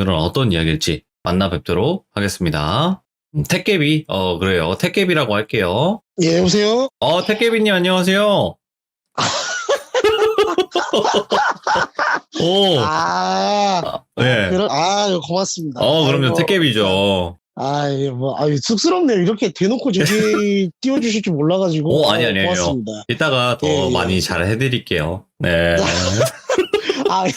오늘은 어떤 이야기일지 만나 뵙도록 하겠습니다. 택개비, 그래요. 택개비라고 할게요. 예, 여보세요? 택개비님 안녕하세요. 오, 네. 고맙습니다. 그럼요. 택개비죠. 쑥스럽네요. 이렇게 대놓고 저기 띄워주실 줄 몰라가지고. 아니에요. 고맙습니다. 이따가 더 많이 잘 해드릴게요. 네.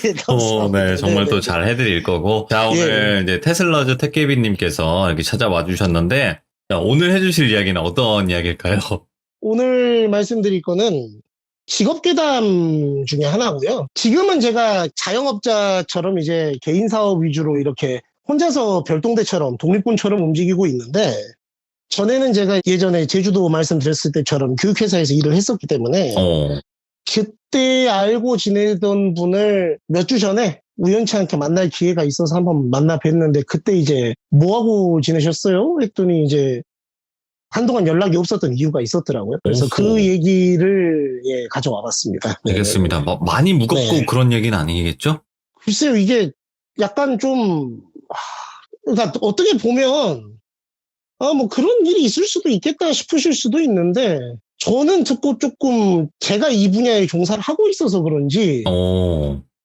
예, 감사합니다. 네, 정말 네네. 또 잘 해드릴 거고. 자, 오늘 이제 테슬라즈 택개비님께서 이렇게 찾아와 주셨는데, 자, 오늘 해주실 이야기는 어떤 이야기일까요? 오늘 말씀드릴 거는 직업괴담 중에 하나고요. 지금은 제가 자영업자처럼 이제 개인 사업 위주로 이렇게 혼자서 별동대처럼 독립군처럼 움직이고 있는데, 전에는 제가 예전에 제주도 말씀드렸을 때처럼 교육회사에서 일을 했었기 때문에 그때 알고 지내던 분을 몇 주 전에 우연치 않게 만날 기회가 있어서 한번 만나 뵀는데, 그때 이제 뭐하고 지내셨어요? 했더니 이제 한동안 연락이 없었던 이유가 있었더라고요. 그래서 그 얘기를 가져와 봤습니다. 알겠습니다. 많이 무겁고 네. 그런 얘기는 아니겠죠? 글쎄요, 이게 약간 좀 그러니까 어떻게 보면 뭐 그런 일이 있을 수도 있겠다 싶으실 수도 있는데, 저는 듣고 조금 제가 이 분야에 종사를 하고 있어서 그런지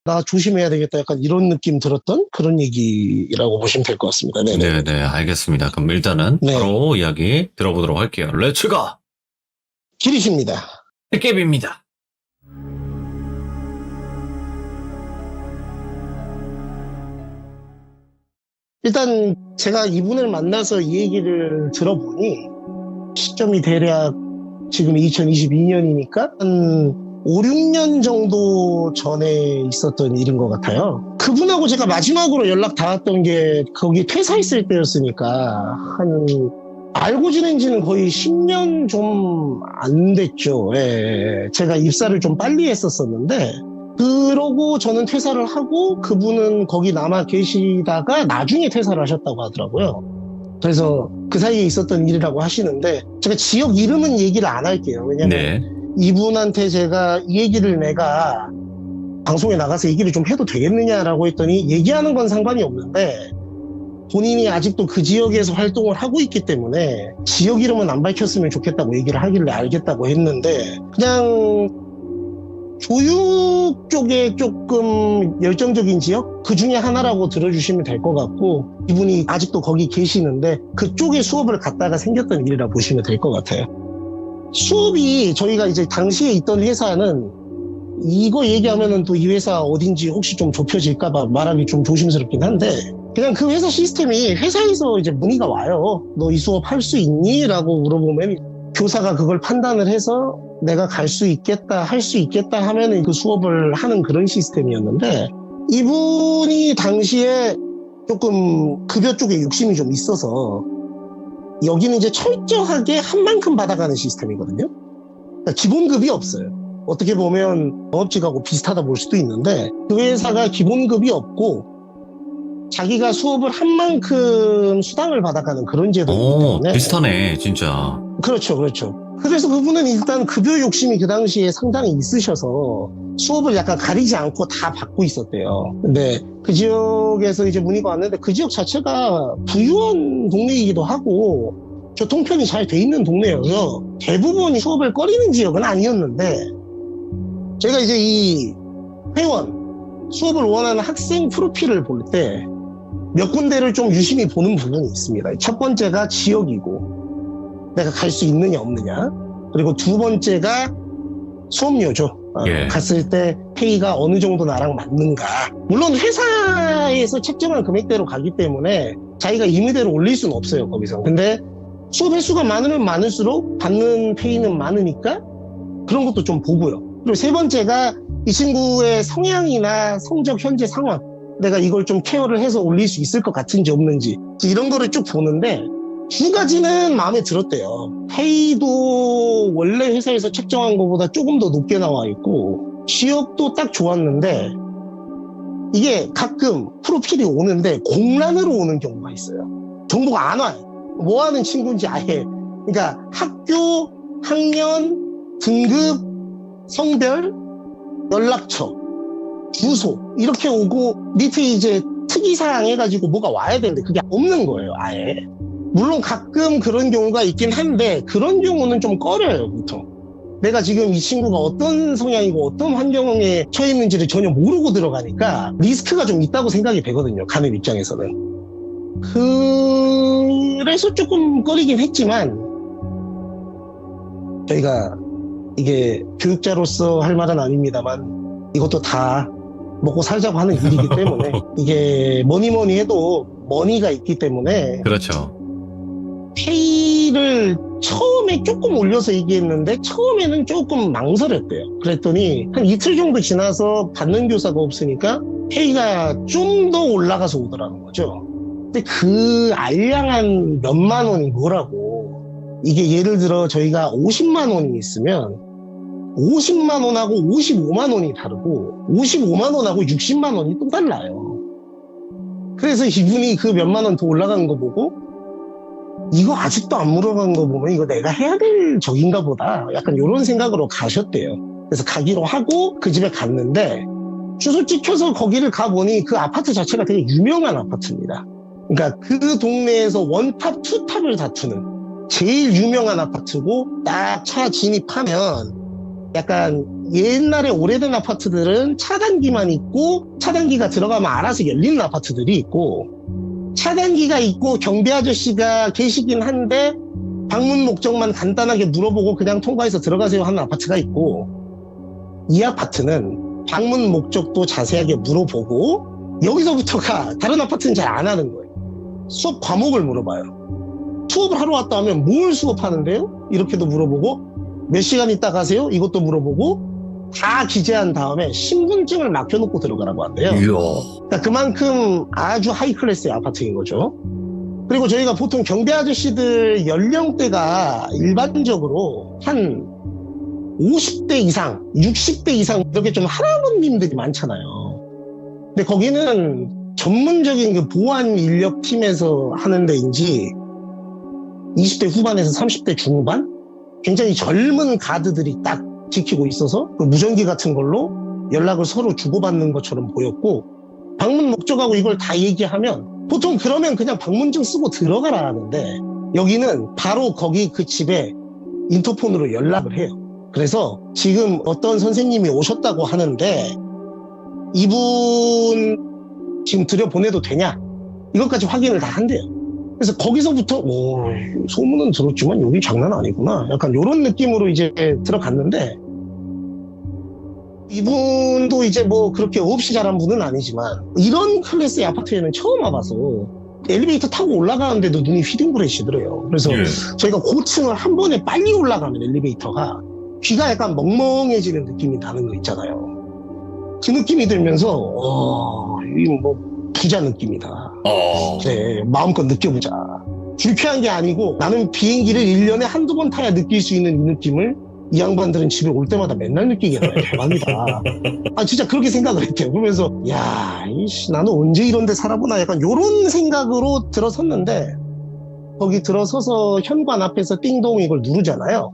나 조심해야 되겠다 약간 이런 느낌 들었던 그런 얘기라고 보시면 될 것 같습니다. 네네, 알겠습니다. 그럼 일단은 바로 이야기 들어보도록 할게요. 렛츠고! 길이십니다. 택개비입니다. 일단 제가 이분을 만나서 이 얘기를 들어보니 시점이 대략 지금 2022년이니까 한 5, 6년 정도 전에 있었던 일인 것 같아요. 그분하고 제가 마지막으로 연락 닿았던 게 거기 퇴사했을 때였으니까 한 알고 지낸 지는 거의 10년 좀 안 됐죠. 제가 입사를 좀 빨리 했었었는데, 그러고 저는 퇴사를 하고 그분은 거기 남아 계시다가 나중에 퇴사를 하셨다고 하더라고요. 그래서 그 사이에 있었던 일이라고 하시는데, 제가 지역 이름은 얘기를 안 할게요. 왜냐면 이분한테 제가 이 얘기를 내가 방송에 나가서 얘기를 좀 해도 되겠느냐라고 했더니, 얘기하는 건 상관이 없는데 본인이 아직도 그 지역에서 활동을 하고 있기 때문에 지역 이름은 안 밝혔으면 좋겠다고 얘기를 하길래 알겠다고 했는데, 그냥 교육 쪽에 조금 열정적인 지역? 그 중에 하나라고 들어주시면 될 것 같고, 이분이 아직도 거기 계시는데 그쪽에 수업을 갔다가 생겼던 일이라 보시면 될 것 같아요. 수업이 저희가 이제 당시에 있던 회사는, 이거 얘기하면은 또 이 회사 어딘지 혹시 좀 좁혀질까봐 말하기 좀 조심스럽긴 한데, 그냥 그 회사 시스템이 회사에서 이제 문의가 와요. 너 이 수업 할 수 있니? 라고 물어보면 교사가 그걸 판단을 해서 내가 갈 수 있겠다, 할 수 있겠다 하면은 그 수업을 하는 그런 시스템이었는데, 이분이 당시에 조금 급여 쪽에 욕심이 좀 있어서 여기는 이제 철저하게 한 만큼 받아가는 시스템이거든요. 그러니까 기본급이 없어요. 어떻게 보면 영업직하고 비슷하다 볼 수도 있는데, 그 회사가 기본급이 없고 자기가 수업을 한 만큼 수당을 받아가는 그런 제도이기 때문에. 비슷하네, 진짜. 그렇죠. 그래서 그분은 일단 급여 욕심이 그 당시에 상당히 있으셔서 수업을 약간 가리지 않고 다 받고 있었대요. 근데 그 지역에서 이제 문의가 왔는데, 그 지역 자체가 부유한 동네이기도 하고 교통편이 잘 돼 있는 동네여서 대부분이 수업을 꺼리는 지역은 아니었는데, 제가 이제 이 회원, 수업을 원하는 학생 프로필을 볼 때 몇 군데를 좀 유심히 보는 부분이 있습니다. 첫 번째가 지역이고, 내가 갈 수 있느냐 없느냐. 그리고 두 번째가 수업료죠. 갔을 때 페이가 어느 정도 나랑 맞는가. 물론 회사에서 책정한 금액대로 가기 때문에 자기가 임의대로 올릴 수는 없어요, 거기서. 근데 수업 횟수가 많으면 많을수록 받는 페이는 많으니까 그런 것도 좀 보고요. 그리고 세 번째가 이 친구의 성향이나 성적 현재 상황, 내가 이걸 좀 케어를 해서 올릴 수 있을 것 같은지 없는지, 이런 거를 쭉 보는데, 두 가지는 마음에 들었대요. 페이도 원래 회사에서 책정한 것보다 조금 더 높게 나와 있고, 지역도 딱 좋았는데, 이게 가끔 프로필이 오는데 공란으로 오는 경우가 있어요. 정보가 안 와요. 뭐 하는 친구인지 아예. 그러니까 학교, 학년, 등급, 성별, 연락처, 주소 이렇게 오고, 밑에 이제 특이사항 해가지고 뭐가 와야 되는데 그게 없는 거예요, 아예. 물론 가끔 그런 경우가 있긴 한데 그런 경우는 좀 꺼려요, 보통. 내가 지금 이 친구가 어떤 성향이고 어떤 환경에 처해 있는지를 전혀 모르고 들어가니까 리스크가 좀 있다고 생각이 되거든요, 가는 입장에서는. 그래서 조금 꺼리긴 했지만 저희가 이게 교육자로서 할 말은 아닙니다만 이것도 다 먹고 살자고 하는 일이기 때문에 이게 뭐니 해도 머니가 있기 때문에 그렇죠. 페이를 처음에 조금 올려서 얘기했는데 처음에는 조금 망설였대요. 그랬더니 한 이틀 정도 지나서 받는 교사가 없으니까 페이가 좀 더 올라가서 오더라는 거죠. 근데 그 알량한 몇만 원이 뭐라고, 이게 예를 들어 저희가 50만 원이 있으면 50만 원하고 55만 원이 다르고 55만 원하고 60만 원이 또 달라요. 그래서 이분이 그 몇만 원 더 올라간 거 보고 이거 아직도 안 물어간 거 보면 이거 내가 해야 될 적인가 보다, 약간 이런 생각으로 가셨대요. 그래서 가기로 하고 그 집에 갔는데 주소 찍혀서 거기를 가보니 그 아파트 자체가 되게 유명한 아파트입니다. 그러니까 그 동네에서 원탑, 투탑을 다투는 제일 유명한 아파트고, 딱 차 진입하면 약간 옛날에 오래된 아파트들은 차단기만 있고 차단기가 들어가면 알아서 열리는 아파트들이 있고, 차단기가 있고 경비 아저씨가 계시긴 한데 방문 목적만 간단하게 물어보고 그냥 통과해서 들어가세요 하는 아파트가 있고, 이 아파트는 방문 목적도 자세하게 물어보고 여기서부터가 다른 아파트는 잘 안 하는 거예요. 수업 과목을 물어봐요. 수업을 하러 왔다 하면 뭘 수업하는데요? 이렇게도 물어보고, 몇 시간 있다 가세요? 이것도 물어보고, 다 기재한 다음에 신분증을 맡겨놓고 들어가라고 한대요. 그러니까 그만큼 아주 하이 클래스의 아파트인 거죠. 그리고 저희가 보통 경비 아저씨들 연령대가 일반적으로 한 50대 이상, 60대 이상 이렇게 좀 할아버님들이 많잖아요. 근데 거기는 전문적인 그 보안 인력 팀에서 하는 데인지 20대 후반에서 30대 중반? 굉장히 젊은 가드들이 딱 지키고 있어서 그 무전기 같은 걸로 연락을 서로 주고받는 것처럼 보였고, 방문 목적하고 이걸 다 얘기하면 보통 그러면 그냥 방문증 쓰고 들어가라 하는데 여기는 바로 거기 그 집에 인터폰으로 연락을 해요. 그래서 지금 어떤 선생님이 오셨다고 하는데 이분 지금 들여보내도 되냐? 이것까지 확인을 다 한대요. 그래서 거기서부터 소문은 들었지만 여기 장난 아니구나, 약간 이런 느낌으로 이제 들어갔는데, 이분도 이제 뭐 그렇게 없이 자란 분은 아니지만 이런 클래스의 아파트에는 처음 와봐서 엘리베이터 타고 올라가는데도 눈이 휘둥그레시더래요. 그래서 저희가 고층을 한 번에 빨리 올라가면 엘리베이터가 귀가 약간 멍멍해지는 느낌이 나는 거 있잖아요. 그 느낌이 들면서 이 뭐 부자 느낌이다. 그래, 마음껏 느껴보자. 불쾌한 게 아니고 나는 비행기를 1년에 한두 번 타야 느낄 수 있는 이 느낌을 이 양반들은 집에 올 때마다 맨날 느끼겠네. 대박이다. 아, 진짜 그렇게 생각을 했대요. 그러면서 야, 이씨, 나는 언제 이런 데 살아보나, 약간 요런 생각으로 들어섰는데, 거기 들어서서 현관 앞에서 띵동 이걸 누르잖아요.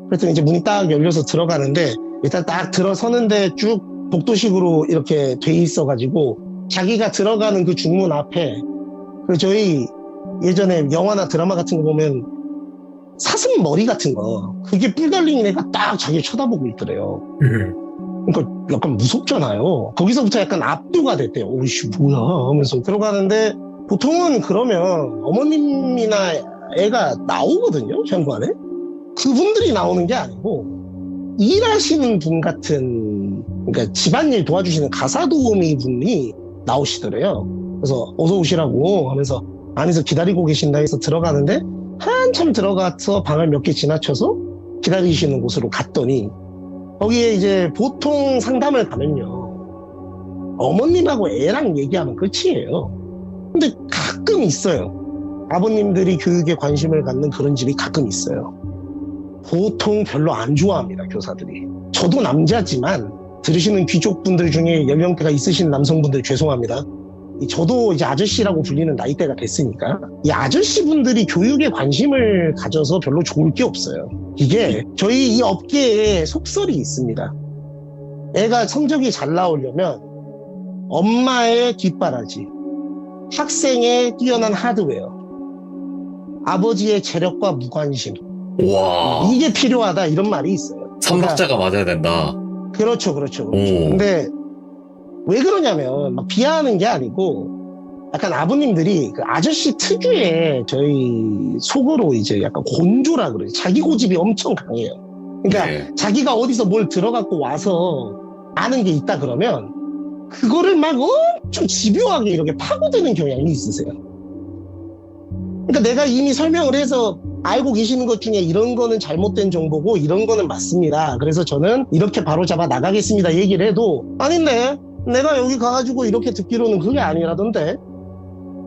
그랬더니 이제 문이 딱 열려서 들어가는데, 일단 딱 들어서는데 쭉 복도식으로 이렇게 돼 있어가지고 자기가 들어가는 그 중문 앞에 그 저희 예전에 영화나 드라마 같은 거 보면 사슴 머리 같은 거, 그게 뿔 달린 애가 딱 자기를 쳐다보고 있더래요. 그러니까 약간 무섭잖아요. 거기서부터 약간 압도가 됐대요. 오이씨 뭐야 하면서 들어가는데, 보통은 그러면 어머님이나 애가 나오거든요, 현관에. 그분들이 나오는 게 아니고 일하시는 분 같은, 그러니까 집안일 도와주시는 가사도우미 분이 나오시더래요. 그래서 어서 오시라고 하면서 안에서 기다리고 계신다 해서 들어가는데, 한참 들어가서 방을 몇 개 지나쳐서 기다리시는 곳으로 갔더니 거기에 이제 보통 상담을 가면요, 어머님하고 애랑 얘기하면 끝이에요. 근데 가끔 있어요. 아버님들이 교육에 관심을 갖는 그런 집이 가끔 있어요. 보통 별로 안 좋아합니다, 교사들이. 저도 남자지만 들으시는 귀족분들 중에 연령대가 있으신 남성분들 죄송합니다. 저도 이제 아저씨라고 불리는 나이대가 됐으니까 이 아저씨분들이 교육에 관심을 가져서 별로 좋을 게 없어요. 이게 저희 이 업계에 속설이 있습니다. 애가 성적이 잘 나오려면 엄마의 뒷바라지, 학생의 뛰어난 하드웨어, 아버지의 재력과 무관심, 와. 이게 필요하다 이런 말이 있어요. 삼박자가 맞아야 된다. 그렇죠. 오. 근데 왜 그러냐면 막 비하하는 게 아니고 약간 아버님들이 그 아저씨 특유의 저희 속으로 이제 약간 곤조라 그래요. 자기 고집이 엄청 강해요. 그러니까 네. 자기가 어디서 뭘 들어갖고 와서 아는 게 있다 그러면 그거를 막 엄청 집요하게 이렇게 파고드는 경향이 있으세요. 그러니까 내가 이미 설명을 해서 알고 계시는 것 중에 이런 거는 잘못된 정보고 이런 거는 맞습니다. 그래서 저는 이렇게 바로잡아 나가겠습니다. 얘기를 해도 아닌데 내가 여기 가가지고 이렇게 듣기로는 그게 아니라던데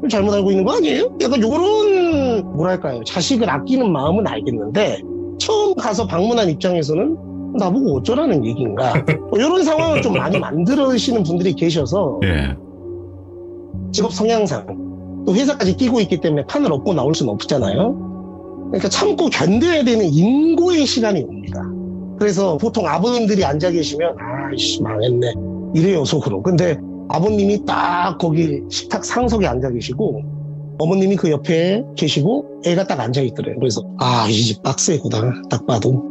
잘못 알고 있는 거 아니에요? 약간 요런 뭐랄까요, 자식을 아끼는 마음은 알겠는데 처음 가서 방문한 입장에서는 나보고 어쩌라는 얘기인가 이런 상황을 좀 많이 만들으시는 분들이 계셔서 예. 직업 성향상 또 회사까지 끼고 있기 때문에 판을 엎고 나올 수는 없잖아요. 그러니까 참고 견뎌야 되는 인고의 시간이 옵니다. 그래서 보통 아버님들이 앉아 계시면 아이씨 망했네 이래요 속으로. 근데 아버님이 딱 거기 식탁 상석에 앉아 계시고 어머님이 그 옆에 계시고 애가 딱 앉아 있더래요. 그래서 이 집 빡세구나 딱 봐도.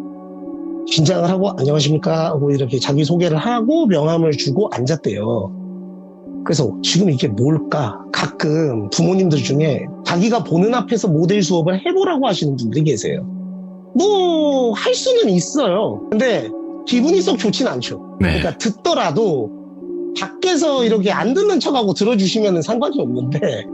긴장을 하고 안녕하십니까 하고 이렇게 자기소개를 하고 명함을 주고 앉았대요. 그래서 지금 이게 뭘까? 가끔 부모님들 중에 자기가 보는 앞에서 모델 수업을 해보라고 하시는 분들이 계세요. 뭐 할 수는 있어요. 근데 기분이 썩 좋진 않죠. 네. 그러니까 듣더라도 밖에서 이렇게 안 듣는 척하고 들어주시면 상관이 없는데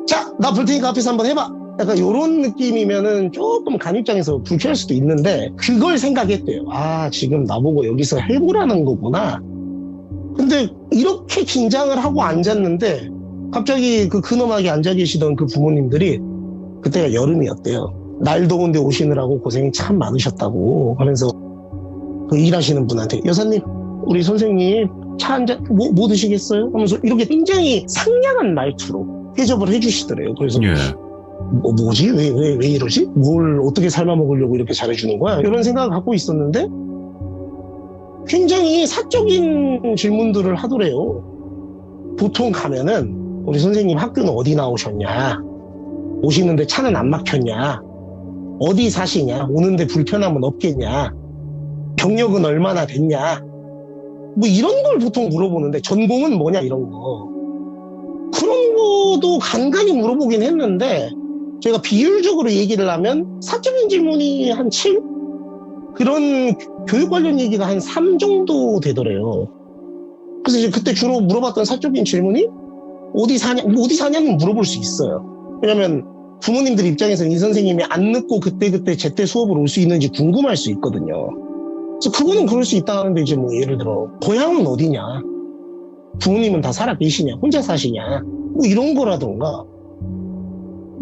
자, 나 볼 테니까 앞에서 한번 해봐. 약간 이런 느낌이면은 조금 간 입장에서 불쾌할 수도 있는데 그걸 생각했대요. 지금 나보고 여기서 해보라는 거구나. 근데 이렇게 긴장을 하고 앉았는데 갑자기 그 근엄하게 앉아 계시던 그 부모님들이 그때가 여름이었대요. 날 더운데 오시느라고 고생이 참 많으셨다고 하면서 그 일하시는 분한테 여사님 우리 선생님 차 한 잔 뭐 드시겠어요? 하면서 이렇게 굉장히 상냥한 말투로 대접을 해주시더래요. 그래서 예. 뭐지? 왜 이러지? 뭘 어떻게 삶아 먹으려고 이렇게 잘해주는 거야? 이런 생각을 갖고 있었는데 굉장히 사적인 질문들을 하더래요. 보통 가면은 우리 선생님 학교는 어디 나오셨냐? 오시는데 차는 안 막혔냐? 어디 사시냐? 오는데 불편함은 없겠냐? 경력은 얼마나 됐냐? 뭐 이런 걸 보통 물어보는데 전공은 뭐냐 이런 거. 그런 것도 간간히 물어보긴 했는데 저희가 비율적으로 얘기를 하면 사적인 질문이 한 7? 그런 교육 관련 얘기가 한 3 정도 되더래요. 그래서 이제 그때 주로 물어봤던 사적인 질문이 어디 사냐는 물어볼 수 있어요. 왜냐면 부모님들 입장에서는 이 선생님이 안 늦고 그때 제때 수업을 올 수 있는지 궁금할 수 있거든요. 그래서 그거는 그럴 수 있다 하는데 이제 뭐 예를 들어 고향은 어디냐? 부모님은 다 살아 계시냐? 혼자 사시냐? 뭐 이런 거라던가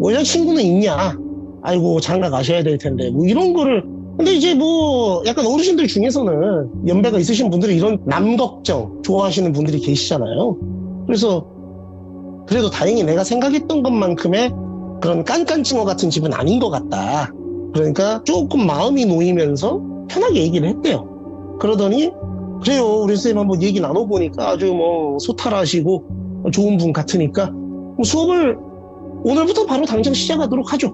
여자친구는 있냐? 아이고 장가 가셔야 될 텐데 뭐 이런 거를. 근데 이제 뭐 약간 어르신들 중에서는 연배가 있으신 분들이 이런 남 걱정 좋아하시는 분들이 계시잖아요. 그래서 그래도 다행히 내가 생각했던 것만큼의 그런 깐깐증어 같은 집은 아닌 것 같다. 그러니까 조금 마음이 놓이면서 편하게 얘기를 했대요. 그러더니 그래요 우리 선생님 한번 얘기 나눠보니까 아주 뭐 소탈하시고 좋은 분 같으니까 뭐 수업을 오늘부터 바로 당장 시작하도록 하죠.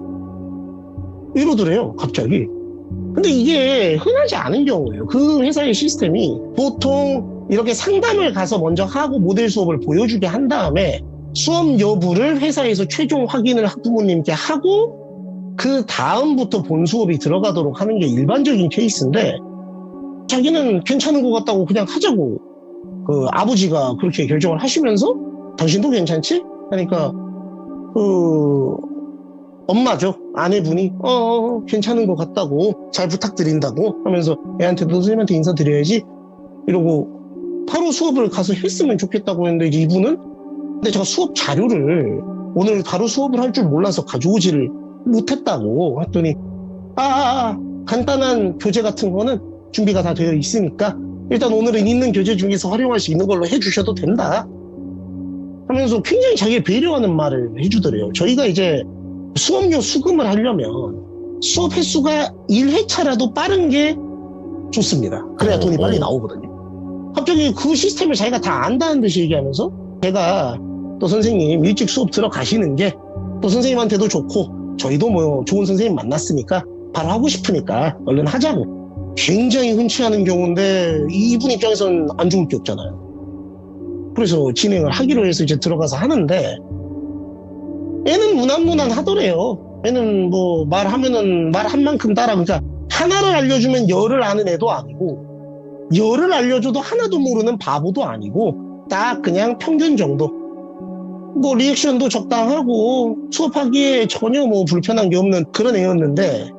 이러더래요 갑자기. 근데 이게 흔하지 않은 경우예요. 그 회사의 시스템이 보통 이렇게 상담을 가서 먼저 하고 모델 수업을 보여주게 한 다음에 수업 여부를 회사에서 최종 확인을 학부모님께 하고 그 다음부터 본 수업이 들어가도록 하는 게 일반적인 케이스인데 자기는 괜찮은 것 같다고 그냥 하자고 그 아버지가 그렇게 결정을 하시면서 당신도 괜찮지? 하니까 그 엄마죠. 아내분이 괜찮은 것 같다고 잘 부탁드린다고 하면서 애한테도 선생님한테 인사드려야지 이러고 바로 수업을 가서 했으면 좋겠다고 했는데 이제 이분은 근데 제가 수업 자료를 오늘 바로 수업을 할 줄 몰라서 가져오지를 못했다고 했더니 간단한 교재 같은 거는 준비가 다 되어 있으니까 일단 오늘은 있는 교재 중에서 활용할 수 있는 걸로 해주셔도 된다 하면서 굉장히 자기를 배려하는 말을 해주더래요. 저희가 이제 수업료 수금을 하려면 수업 횟수가 1회차라도 빠른 게 좋습니다. 그래야 돈이 빨리 나오거든요. 갑자기 그 시스템을 자기가 다 안다는 듯이 얘기하면서 제가 또 선생님 일찍 수업 들어가시는 게 또 선생님한테도 좋고 저희도 뭐 좋은 선생님 만났으니까 바로 하고 싶으니까 얼른 하자고. 굉장히 흔치 않은 경우인데 이분 입장에서는 안 좋을 게 없잖아요. 그래서 진행을 하기로 해서 이제 들어가서 하는데 애는 무난무난하더래요. 애는 뭐 말하면은 말한 만큼 따라. 그러니까 하나를 알려주면 열을 아는 애도 아니고 열을 알려줘도 하나도 모르는 바보도 아니고 딱 그냥 평균 정도. 뭐 리액션도 적당하고 수업하기에 전혀 뭐 불편한 게 없는 그런 애였는데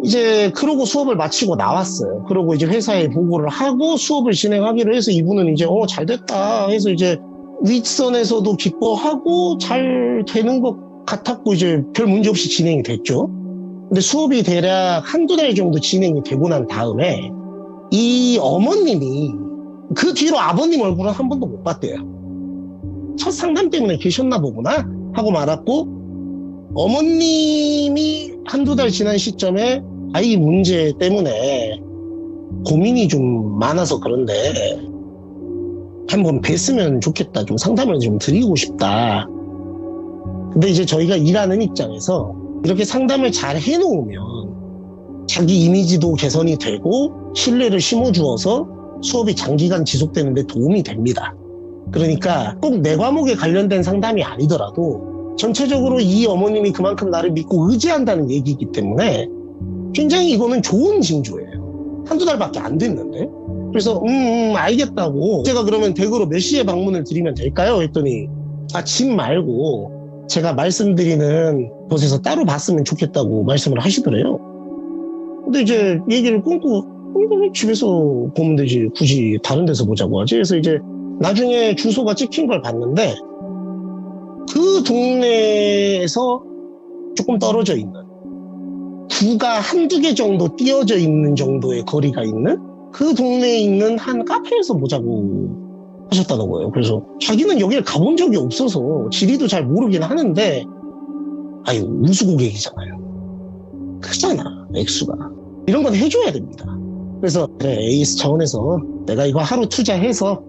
이제 그러고 수업을 마치고 나왔어요. 그러고 이제 회사에 보고를 하고 수업을 진행하기로 해서 이분은 이제 잘 됐다 해서 이제 윗선에서도 기뻐하고 잘 되는 것 같았고 이제 별 문제 없이 진행이 됐죠. 근데 수업이 대략 한두 달 정도 진행이 되고 난 다음에 이 어머님이 그 뒤로 아버님 얼굴은 한 번도 못 봤대요. 첫 상담 때문에 계셨나 보구나 하고 말았고 어머님이 한두 달 지난 시점에 아이 문제 때문에 고민이 좀 많아서 그런데 한번 뵀으면 좋겠다. 좀 상담을 좀 드리고 싶다. 근데 이제 저희가 일하는 입장에서 이렇게 상담을 잘 해놓으면 자기 이미지도 개선이 되고 신뢰를 심어주어서 수업이 장기간 지속되는데 도움이 됩니다. 그러니까 꼭 내 과목에 관련된 상담이 아니더라도 전체적으로 이 어머님이 그만큼 나를 믿고 의지한다는 얘기이기 때문에 굉장히 이거는 좋은 징조예요. 한두 달밖에 안 됐는데. 그래서 알겠다고 제가 그러면 댁으로 몇 시에 방문을 드리면 될까요? 했더니 집 말고 제가 말씀드리는 곳에서 따로 봤으면 좋겠다고 말씀을 하시더래요. 근데 이제 얘기를 끊고 집에서 보면 되지 굳이 다른 데서 보자고 하지. 그래서 이제 나중에 주소가 찍힌 걸 봤는데 그 동네에서 조금 떨어져 있는 구가 한두 개 정도 띄어져 있는 정도의 거리가 있는 그 동네에 있는 한 카페에서 보자고 하셨다는 거예요. 그래서 자기는 여기를 가본 적이 없어서 지리도 잘 모르긴 하는데 아유 우수고객이잖아요. 크잖아 액수가. 이런 건 해줘야 됩니다. 그래서 그래 에이스 차원에서 내가 이거 하루 투자해서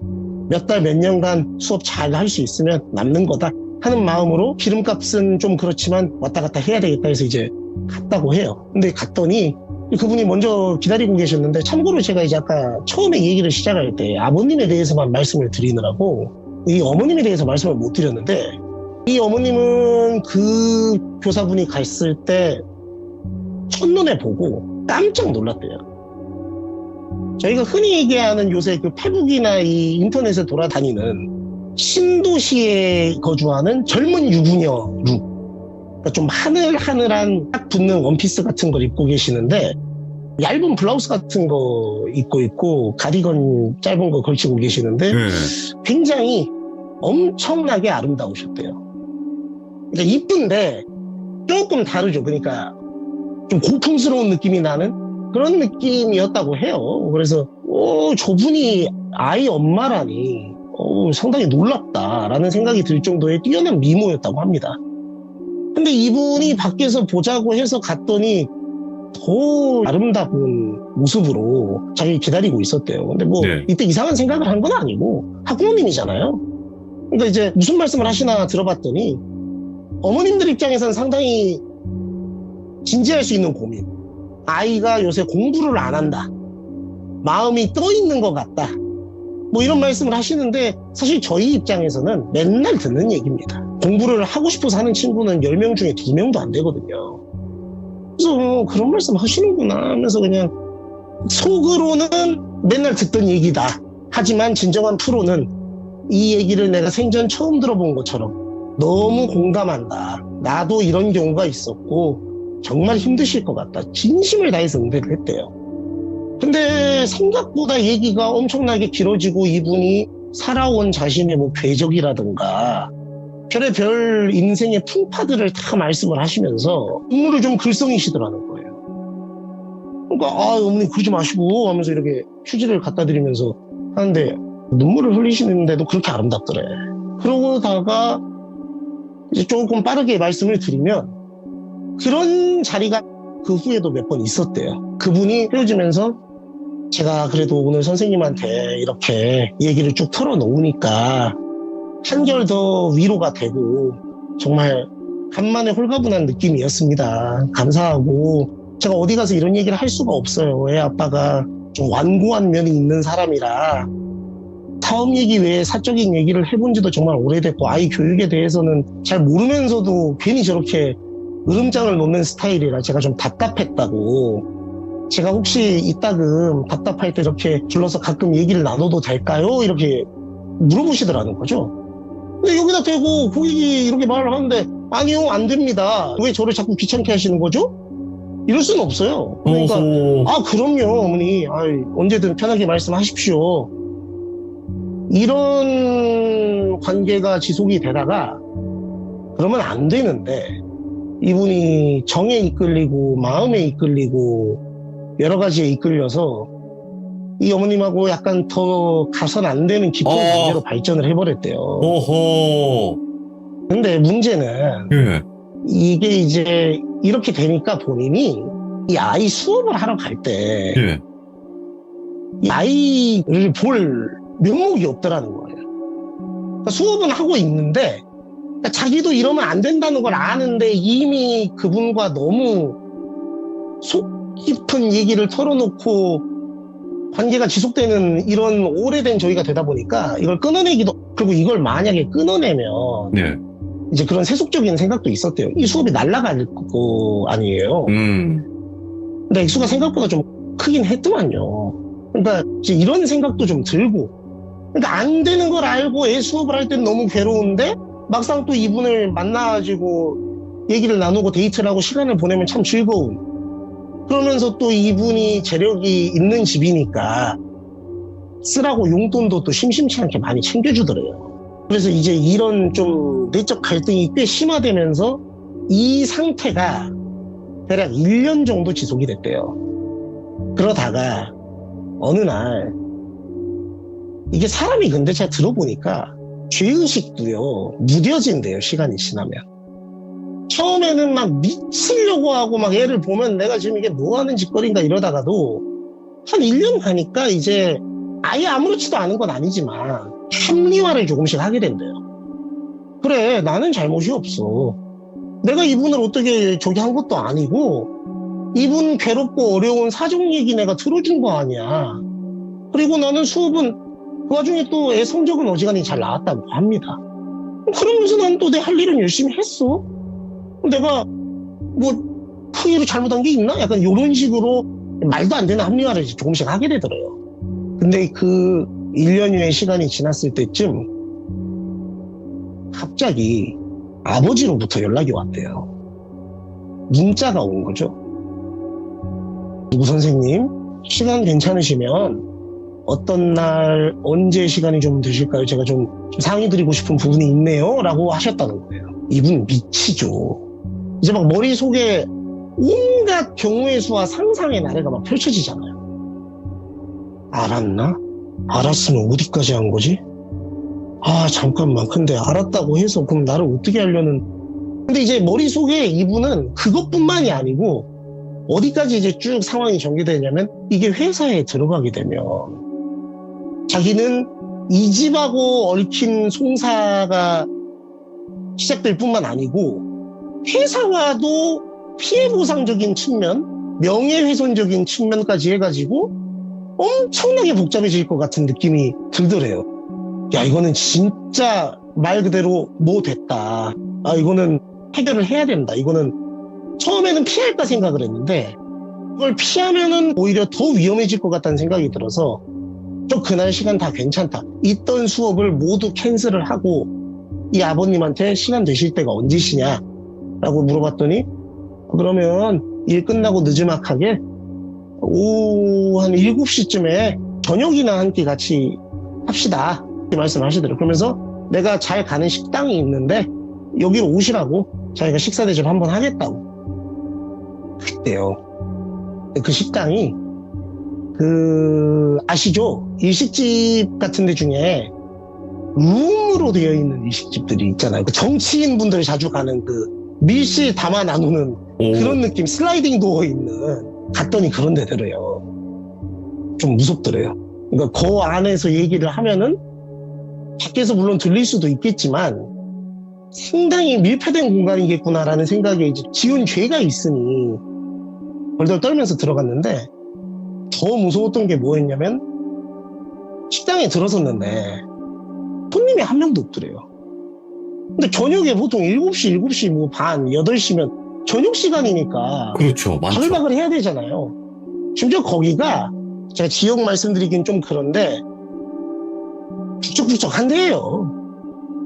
몇 달 몇 년간 수업 잘 할 수 있으면 남는 거다 하는 마음으로 기름값은 좀 그렇지만 왔다 갔다 해야 되겠다 해서 이제 갔다고 해요. 근데 갔더니 그분이 먼저 기다리고 계셨는데 참고로 제가 이제 아까 처음에 얘기를 시작할 때 아버님에 대해서만 말씀을 드리느라고 이 어머님에 대해서 말씀을 못 드렸는데 이 어머님은 그 교사분이 갔을 때 첫눈에 보고 깜짝 놀랐대요. 저희가 흔히 얘기하는 요새 그 페북이나 이 인터넷에 돌아다니는 신도시에 거주하는 젊은 유부녀 룩. 그러니까 좀 하늘하늘한 딱 붙는 원피스 같은 걸 입고 계시는데 얇은 블라우스 같은 거 입고 있고 가디건 짧은 거 걸치고 계시는데 굉장히 엄청나게 아름다우셨대요. 그러니까 이쁜데 조금 다르죠. 그러니까 좀 고풍스러운 느낌이 나는 그런 느낌이었다고 해요. 그래서 저분이 아이 엄마라니 상당히 놀랍다라는 생각이 들 정도의 뛰어난 미모였다고 합니다. 근데 이분이 밖에서 보자고 해서 갔더니 더 아름다운 모습으로 자기 기다리고 있었대요. 근데 뭐 이때 이상한 생각을 한 건 아니고 학부모님이잖아요. 그러니까 이제 무슨 말씀을 하시나 들어봤더니 어머님들 입장에서는 상당히 진지할 수 있는 고민. 아이가 요새 공부를 안 한다. 마음이 떠 있는 것 같다. 뭐 이런 말씀을 하시는데 사실 저희 입장에서는 맨날 듣는 얘기입니다. 공부를 하고 싶어서 하는 친구는 10명 중에 2명도 안 되거든요. 그래서 그런 말씀 하시는구나 하면서 그냥 속으로는 맨날 듣던 얘기다. 하지만 진정한 프로는 이 얘기를 내가 생전 처음 들어본 것처럼 너무 공감한다. 나도 이런 경우가 있었고 정말 힘드실 것 같다. 진심을 다해서 응대를 했대요. 근데 생각보다 얘기가 엄청나게 길어지고 이분이 살아온 자신의 뭐 궤적이라든가 별의별 인생의 풍파들을 다 말씀을 하시면서 눈물을 좀 글썽이시더라는 거예요. 그러니까 어머니 그러지 마시고 하면서 이렇게 휴지를 갖다 드리면서 하는데 눈물을 흘리시는데도 그렇게 아름답더래. 그러다가 이제 조금 빠르게 말씀을 드리면 그런 자리가 그 후에도 몇 번 있었대요. 그분이 헤어지면서 제가 그래도 오늘 선생님한테 이렇게 얘기를 쭉 털어놓으니까 한결 더 위로가 되고 정말 간만에 홀가분한 느낌이었습니다. 감사하고 제가 어디 가서 이런 얘기를 할 수가 없어요. 애 아빠가 좀 완고한 면이 있는 사람이라 사업 얘기 외에 사적인 얘기를 해본 지도 정말 오래됐고 아이 교육에 대해서는 잘 모르면서도 괜히 저렇게 으름장을 놓는 스타일이라 제가 좀 답답했다고. 제가 혹시 이따금 답답할 때 이렇게 불러서 가끔 얘기를 나눠도 될까요? 이렇게 물어보시더라는 거죠. 근데 여기다 대고 고객이 이렇게 말을 하는데 아니요, 안 됩니다. 왜 저를 자꾸 귀찮게 하시는 거죠? 이럴 수는 없어요. 그러니까 아, 그럼요, 어머니. 언제든 편하게 말씀하십시오. 이런 관계가 지속이 되다가 그러면 안 되는데 이분이 정에 이끌리고 마음에 이끌리고 여러 가지에 이끌려서 이 어머님하고 약간 더 가선 안 되는 깊은 관계로 발전을 해버렸대요. 오호. 근데 문제는 예. 이게 이제 이렇게 되니까 본인이 이 아이 수업을 하러 갈 때 예. 이 아이를 볼 면목이 없더라는 거예요. 그러니까 수업은 하고 있는데 그러니까 자기도 이러면 안 된다는 걸 아는데 이미 그분과 너무 속 깊은 얘기를 털어놓고 관계가 지속되는 이런 오래된 저희가 되다 보니까 이걸 끊어내기도, 그리고 이걸 만약에 끊어내면 네. 이제 그런 세속적인 생각도 있었대요. 이 수업이 날아갈 거 아니에요. 근데 액수가 생각보다 좀 크긴 했더만요. 그러니까 이제 이런 생각도 좀 들고, 그러니까 안 되는 걸 알고 애 수업을 할 때는 너무 괴로운데 막상 또 이분을 만나가지고 얘기를 나누고 데이트를 하고 시간을 보내면 참 즐거운, 그러면서 또 이분이 재력이 있는 집이니까 쓰라고 용돈도 또 심심치 않게 많이 챙겨주더래요. 그래서 이제 이런 좀 내적 갈등이 꽤 심화되면서 이 상태가 대략 1년 정도 지속이 됐대요. 그러다가 어느 날 이게 사람이 근데 제가 들어보니까 죄의식도요 무뎌진대요, 시간이 지나면. 처음에는 막 미치려고 하고 막 애를 보면 내가 지금 이게 뭐 하는 짓거리인가 이러다가도 한 1년 가니까 이제 아예 아무렇지도 않은 건 아니지만 합리화를 조금씩 하게 된대요. 그래, 나는 잘못이 없어. 내가 이분을 어떻게 저기 한 것도 아니고 이분 괴롭고 어려운 사정 얘기 내가 들어준 거 아니야. 그리고 나는 수업은 그 와중에 또 애 성적은 어지간히 잘 나왔다고 합니다. 그러면서 난 또 내 할 일은 열심히 했어. 내가 뭐 크게로 잘못한 게 있나? 약간 이런 식으로 말도 안 되는 합리화를 조금씩 하게 되더래요. 근데 그 1년여의 시간이 지났을 때쯤 갑자기 아버지로부터 연락이 왔대요. 문자가 온 거죠. 누구 선생님, 시간 괜찮으시면 어떤 날 언제 시간이 좀 되실까요? 제가 좀 상의 드리고 싶은 부분이 있네요 라고 하셨다는 거예요. 이분 미치죠. 이제 막 머릿속에 온갖 경우의 수와 상상의 나래가 막 펼쳐지잖아요. 알았나? 알았으면 어디까지 한 거지? 아, 잠깐만. 근데 알았다고 해서 그럼 나를 어떻게 하려는. 근데 이제 머릿속에 이분은 그것뿐만이 아니고 어디까지 이제 쭉 상황이 전개되냐면 이게 회사에 들어가게 되면 자기는 이 집하고 얽힌 송사가 시작될 뿐만 아니고 회사와도 피해보상적인 측면, 명예훼손적인 측면까지 해가지고 엄청나게 복잡해질 것 같은 느낌이 들더래요. 야, 이거는 진짜 말 그대로 뭐 됐다. 아, 이거는 해결을 해야 된다. 이거는 처음에는 피할까 생각을 했는데 그걸 피하면은 오히려 더 위험해질 것 같다는 생각이 들어서 좀 그날 시간 다 괜찮다. 있던 수업을 모두 캔슬을 하고 이 아버님한테 시간 되실 때가 언제시냐 라고 물어봤더니 그러면 일 끝나고 늦지막하게 오후 한 7시쯤에 저녁이나 한 끼 같이 합시다 이렇게 말씀하시더라고요. 그러면서 내가 잘 가는 식당이 있는데 여기로 오시라고 자기가 식사 대접 한번 하겠다고 그랬대요. 그 식당이 아시죠? 일식집 같은 데 중에 룸으로 되어 있는 일식집들이 있잖아요. 그 정치인 분들이 자주 가는 그 밀실 담아 나누는 그런 느낌, 슬라이딩 도어 있는, 갔더니 그런 데더래요. 좀 무섭더래요. 그러니까 그 안에서 얘기를 하면은 밖에서 물론 들릴 수도 있겠지만 상당히 밀폐된 공간이겠구나라는 생각에 이제 지은 죄가 있으니 벌벌 떨면서 들어갔는데 더 무서웠던 게 뭐였냐면 식당에 들어섰는데 손님이 한 명도 없더래요. 근데 저녁에 보통 7시, 7시 뭐 반, 8시면 저녁 시간이니까 그렇죠. 많죠. 바글바글 해야 되잖아요. 심지어 거기가 제가 지역 말씀드리긴 좀 그런데 북적북적한데요.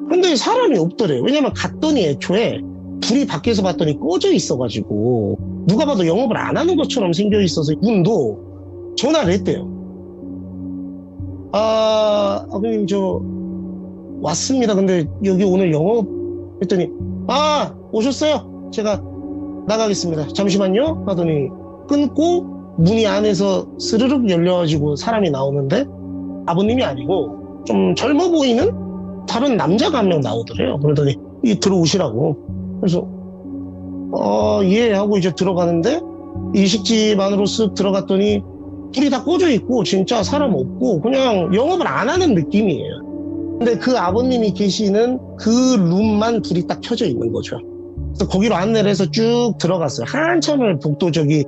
근데 사람이 없더래요. 왜냐면 갔더니 애초에 불이 밖에서 봤더니 꺼져 있어가지고 누가 봐도 영업을 안 하는 것처럼 생겨 있어서 이분도 전화를 했대요. 아버님 저 왔습니다. 근데 여기 오늘 영업 했더니 오셨어요? 제가 나가겠습니다. 잠시만요 하더니 끊고 문이 안에서 스르륵 열려가지고 사람이 나오는데 아버님이 아니고 좀 젊어 보이는 다른 남자가 한 명 나오더래요. 그러더니 들어오시라고. 그래서 예 하고 이제 들어가는데 일식집 안으로 쓱 들어갔더니 불이 다 꺼져 있고 진짜 사람 없고 그냥 영업을 안 하는 느낌이에요. 근데 그 아버님이 계시는 그 룸만 불이 딱 켜져 있는 거죠. 그래서 거기로 안내를 해서 쭉 들어갔어요. 한참을 복도 저기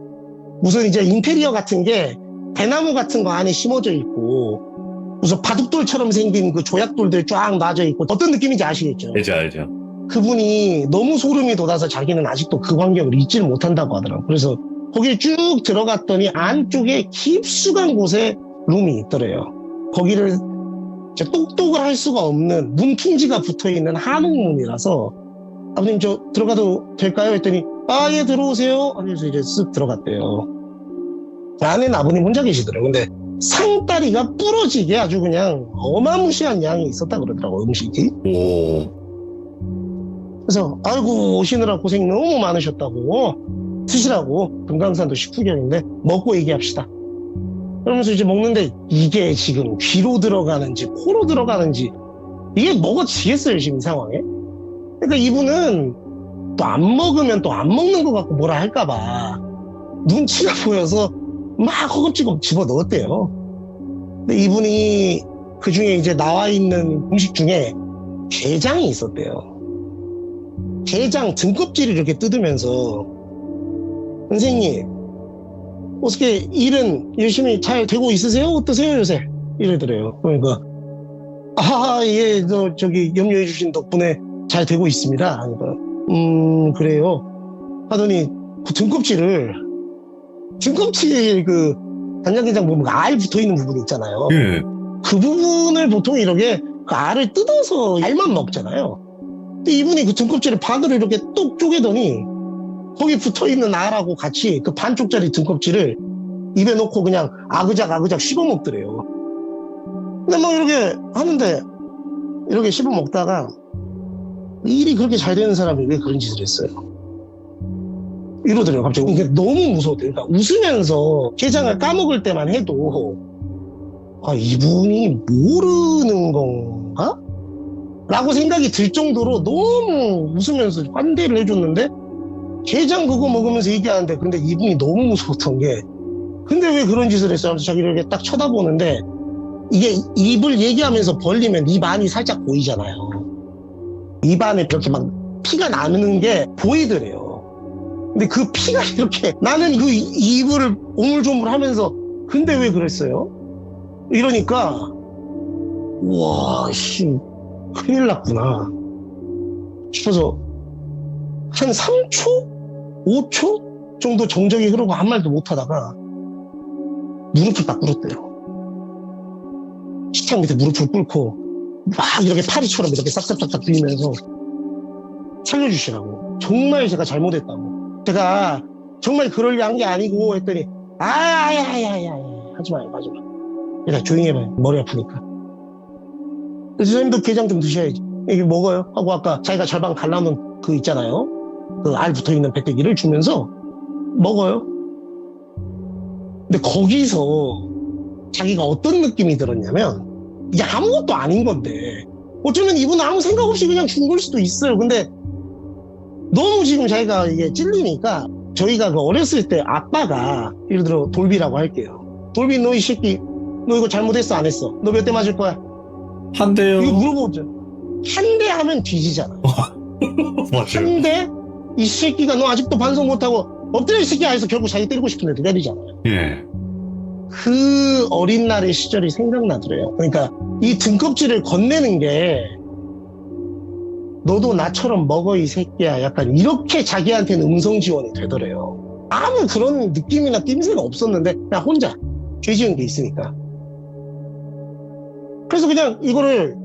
무슨 이제 인테리어 같은 게 대나무 같은 거 안에 심어져 있고 무슨 바둑돌처럼 생긴 그 조약돌들 쫙 놔져 있고 어떤 느낌인지 아시겠죠? 알죠. 그분이 너무 소름이 돋아서 자기는 아직도 그 광경을 잊지를 못한다고 하더라고요. 그래서 거기에 쭉 들어갔더니 안쪽에 깊숙한 곳에 룸이 있더래요. 거기를 똑똑을 할 수가 없는 문풍지가 붙어있는 한옥문이라서 아버님 저 들어가도 될까요? 했더니 예 들어오세요 하면서 이제 쓱 들어갔대요. 안에는 아버님 혼자 계시더라고요. 근데 상다리가 부러지게 아주 그냥 어마무시한 양이 있었다 그러더라고요. 음식이. 오. 그래서 아이고 오시느라 고생 너무 많으셨다고 드시라고 금강산도 식후경인데 먹고 얘기합시다. 그러면서 이제 먹는데 이게 지금 귀로 들어가는지 코로 들어가는지 이게 먹어지겠어요 지금 이 상황에. 그러니까 이분은 또 안 먹으면 또 안 먹는 것 같고 뭐라 할까봐 눈치가 보여서 막 허겁지겁 집어넣었대요. 근데 이분이 그 중에 이제 나와 있는 음식 중에 게장이 있었대요. 게장 등껍질을 이렇게 뜯으면서 선생님 어떻게 일은 열심히 잘 되고 있으세요? 어떠세요 요새? 이러더래요. 그러니까 예, 저기 염려해 주신 덕분에 잘 되고 있습니다. 그러니까 그래요. 하더니 그 등껍질 그 간장게장 보면 알 붙어있는 부분 있잖아요. 예. 그 부분을 보통 이렇게 그 알을 뜯어서 알만 먹잖아요. 근데 이분이 그 등껍질을 반으로 이렇게 뚝 쪼개더니 거기 붙어있는 알하고 같이 그 반쪽짜리 등껍질을 입에 넣고 그냥 아그작 씹어 먹더래요. 근데 막 이렇게 하는데 이렇게 씹어 먹다가 일이 그렇게 잘 되는 사람이 왜 그런 짓을 했어요? 이러더래요. 갑자기 이게 너무 무서웠대요. 그러니까 웃으면서 게장을 까먹을 때만 해도 이분이 모르는 건가? 라고 생각이 들 정도로 너무 웃으면서 환대를 해줬는데 게장 그거 먹으면서 얘기하는데 근데 이분이 너무 무서웠던 게 근데 왜 그런 짓을 했어요? 하면서 자기를 이렇게 딱 쳐다보는데 이게 입을 얘기하면서 벌리면 입 안이 살짝 보이잖아요. 입 안에 이렇게 막 피가 나는 게 보이더래요. 근데 그 피가 이렇게 나는 그 입을 오물조물 하면서 근데 왜 그랬어요? 이러니까 우와 큰일 났구나 싶어서 한 3초? 5초? 정도 정적이 흐르고 한 말도 못하다가 무릎을 딱 꿇었대요. 식탁 밑에 무릎을 꿇고 막 이렇게 파리처럼 이렇게 싹싹싹싹 들리면서 살려주시라고. 정말 제가 잘못했다고. 제가 정말 그러려 한 게 아니고 했더니 하지마요. 일단 조용히 해봐요. 머리 아프니까. 선생님도 게장 좀 드셔야지. 이게 먹어요. 하고 아까 자기가 절반 갈라놓은 그 있잖아요. 그 알 붙어있는 배때기를 주면서 먹어요. 근데 거기서 자기가 어떤 느낌이 들었냐면 이게 아무것도 아닌 건데 어쩌면 이분은 아무 생각 없이 그냥 준 걸 수도 있어요. 근데 너무 지금 자기가 이게 찔리니까 저희가 그 어렸을 때 아빠가 예를 들어 돌비라고 할게요. 돌비 너 이 새끼 너 이거 잘못했어 안 했어? 너 몇 대 맞을 거야? 한대요. 이거 물어보죠. 한 대 하면 뒤지잖아. 맞아요. 한 대? 이 새끼가 너 아직도 반성 못하고 엎드려 이 새끼야 해서 결국 자기 때리고 싶은데 때리잖아요. 예. 그 어린 날의 시절이 생각나더래요. 그러니까 이 등껍질을 건네는 게 너도 나처럼 먹어 이 새끼야 약간 이렇게 자기한테는 음성 지원이 되더래요. 아무 그런 느낌이나 낌새가 없었는데 그냥 혼자 죄 지은 게 있으니까. 그래서 그냥 이거를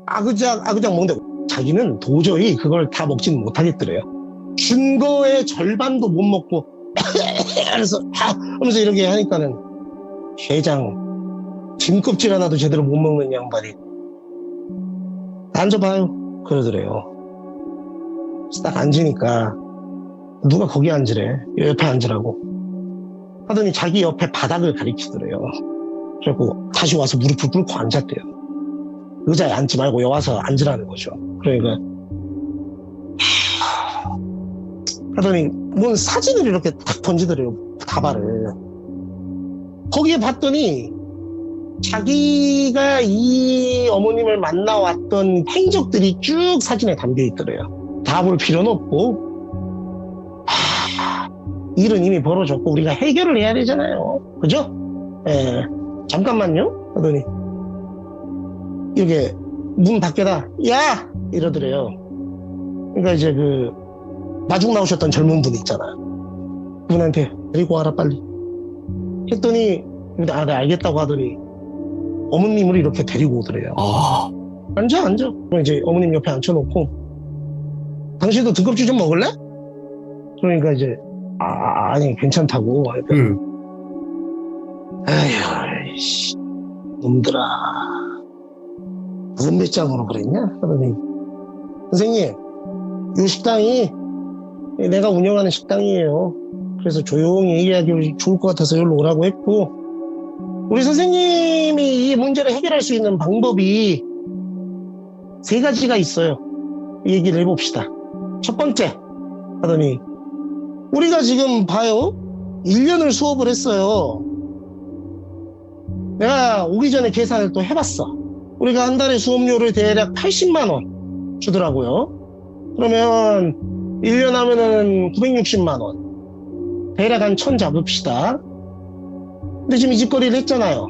아그작 먹는데 자기는 도저히 그걸 다 먹지는 못하겠더래요. 준 거의 절반도 못 먹고 그래서 하면서 이렇게 하니까는 회장 등껍질 하나도 제대로 못 먹는 양반이 앉아봐요 그러더래요. 그래서 딱 앉으니까 누가 거기 앉으래 옆에 앉으라고 하더니 자기 옆에 바닥을 가리키더래요. 그래갖고 다시 와서 무릎을 꿇고 앉았대요. 의자에 앉지 말고 여기 와서 앉으라는 거죠. 그러니까 하더니 뭔 사진을 이렇게 탁 던지더래요. 다발을. 거기에 봤더니 자기가 이 어머님을 만나왔던 행적들이 쭉 사진에 담겨 있더래요. 다 볼 필요는 없고 일은 이미 벌어졌고 우리가 해결을 해야 되잖아요. 그죠? 예. 잠깐만요. 하더니 이렇게 문 밖에다 야! 이러더래요. 그러니까 이제 그 마중 나오셨던 젊은 분 있잖아요. 그분한테 데리고 와라 빨리 했더니 네 알겠다고 하더니 어머님을 이렇게 데리고 오더래요. 앉아. 그럼 이제 어머님 옆에 앉혀놓고 당신도 등껍질 좀 먹을래? 그러니까 이제 아니 괜찮다고. 아휴 씨 놈들아 무슨 배짱으로 그랬냐? 하더니 선생님 이 식당이 내가 운영하는 식당이에요. 그래서 조용히 얘기하기 좋을 것 같아서 여기로 오라고 했고 우리 선생님이 이 문제를 해결할 수 있는 방법이 3가지가 있어요. 얘기를 해봅시다. 첫 번째 하더니 우리가 지금 봐요. 1년을 수업을 했어요. 내가 오기 전에 계산을 또 해봤어. 우리가 한 달에 수업료를 대략 80만 원 주더라고요. 그러면 1년 하면은 960만 원. 대략 한 1000 잡읍시다. 근데 지금 이 짓거리를 했잖아요.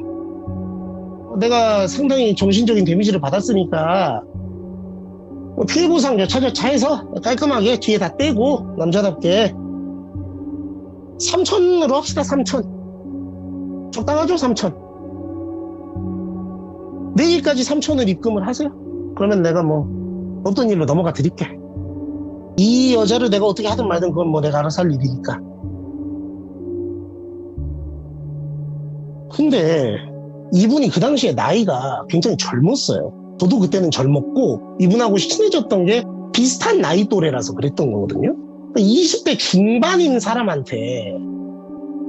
내가 상당히 정신적인 데미지를 받았으니까 피해보상 여차저차해서 깔끔하게 뒤에 다 떼고 남자답게 3,000으로 합시다. 3,000 적당하죠? 3,000 내일까지 3,000을 입금을 하세요. 그러면 내가 뭐 없던 일로 넘어가 드릴게. 이 여자를 내가 어떻게 하든 말든 그건 뭐 내가 알아서 할 일이니까. 근데 이분이 그 당시에 나이가 굉장히 젊었어요. 저도 그때는 젊었고 이분하고 친해졌던 게 비슷한 나이 또래라서 그랬던 거거든요. 20대 중반인 사람한테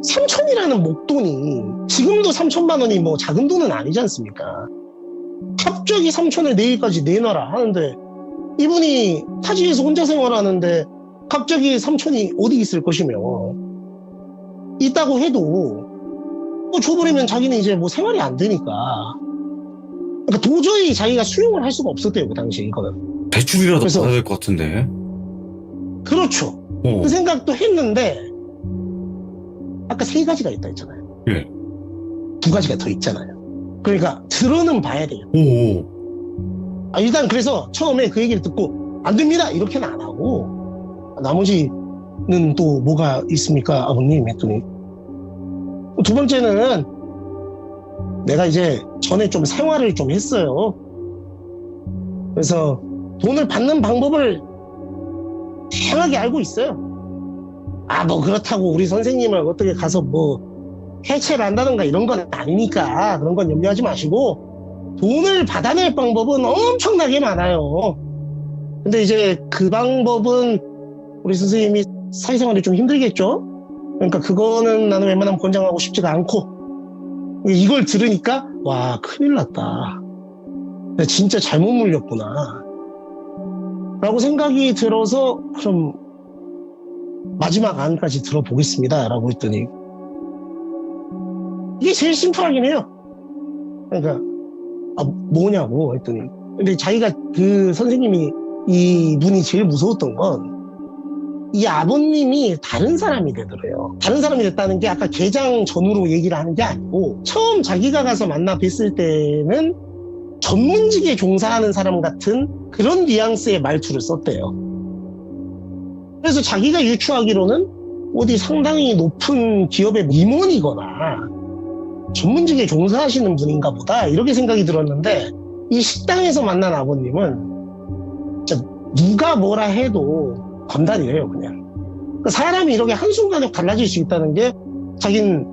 3,000이라는 목돈이 지금도 3,000만 원이 뭐 작은 돈은 아니지 않습니까? 갑자기 3,000을 내일까지 내놔라 하는데 이분이 타지에서 혼자 생활하는데 갑자기 3,000이 어디 있을 것이며 있다고 해도 줘버리면 자기는 이제 뭐 생활이 안 되니까 그러니까 도저히 자기가 수용을 할 수가 없었대요. 그 당시에 이거는 대출이라도 그래서- 받아야 될 것 같은데. 그렇죠. 그 생각도 했는데 아까 3가지가 있다 했잖아요. 예. 2가지가 더 있잖아요. 그러니까 들어는 봐야 돼요. 일단 그래서 처음에 그 얘기를 듣고 안 됩니다 이렇게는 안 하고 나머지는 또 뭐가 있습니까 아버님 했더니 2번째는 내가 이제 전에 좀 생활을 좀 했어요. 그래서 돈을 받는 방법을 다양하게 알고 있어요. 뭐 그렇다고 우리 선생님을 어떻게 가서 뭐 해체를 한다든가 이런 건 아니니까 그런 건 염려하지 마시고 돈을 받아낼 방법은 엄청나게 많아요. 근데 이제 그 방법은 우리 선생님이 사회생활이 좀 힘들겠죠? 그러니까 그거는 나는 웬만하면 권장하고 싶지가 않고 이걸 들으니까 와 큰일 났다. 내가 진짜 잘못 물렸구나 라고 생각이 들어서 그럼 마지막 안까지 들어보겠습니다 라고 했더니 이게 제일 심플하긴 해요. 그러니까 뭐냐고 했더니, 근데 자기가 그 선생님이 이 분이 제일 무서웠던 건 이 아버님이 다른 사람이 되더래요. 다른 사람이 됐다는 게 아까 개장 전후로 얘기를 하는 게 아니고 처음 자기가 가서 만나 뵀을 때는 전문직에 종사하는 사람 같은 그런 뉘앙스의 말투를 썼대요. 그래서 자기가 유추하기로는 어디 상당히 높은 기업의 임원이거나 전문직에 종사하시는 분인가 보다 이렇게 생각이 들었는데 이 식당에서 만난 아버님은 진짜 누가 뭐라 해도 건달이래요 그냥. 그러니까 사람이 이렇게 한순간에 달라질 수 있다는 게 자긴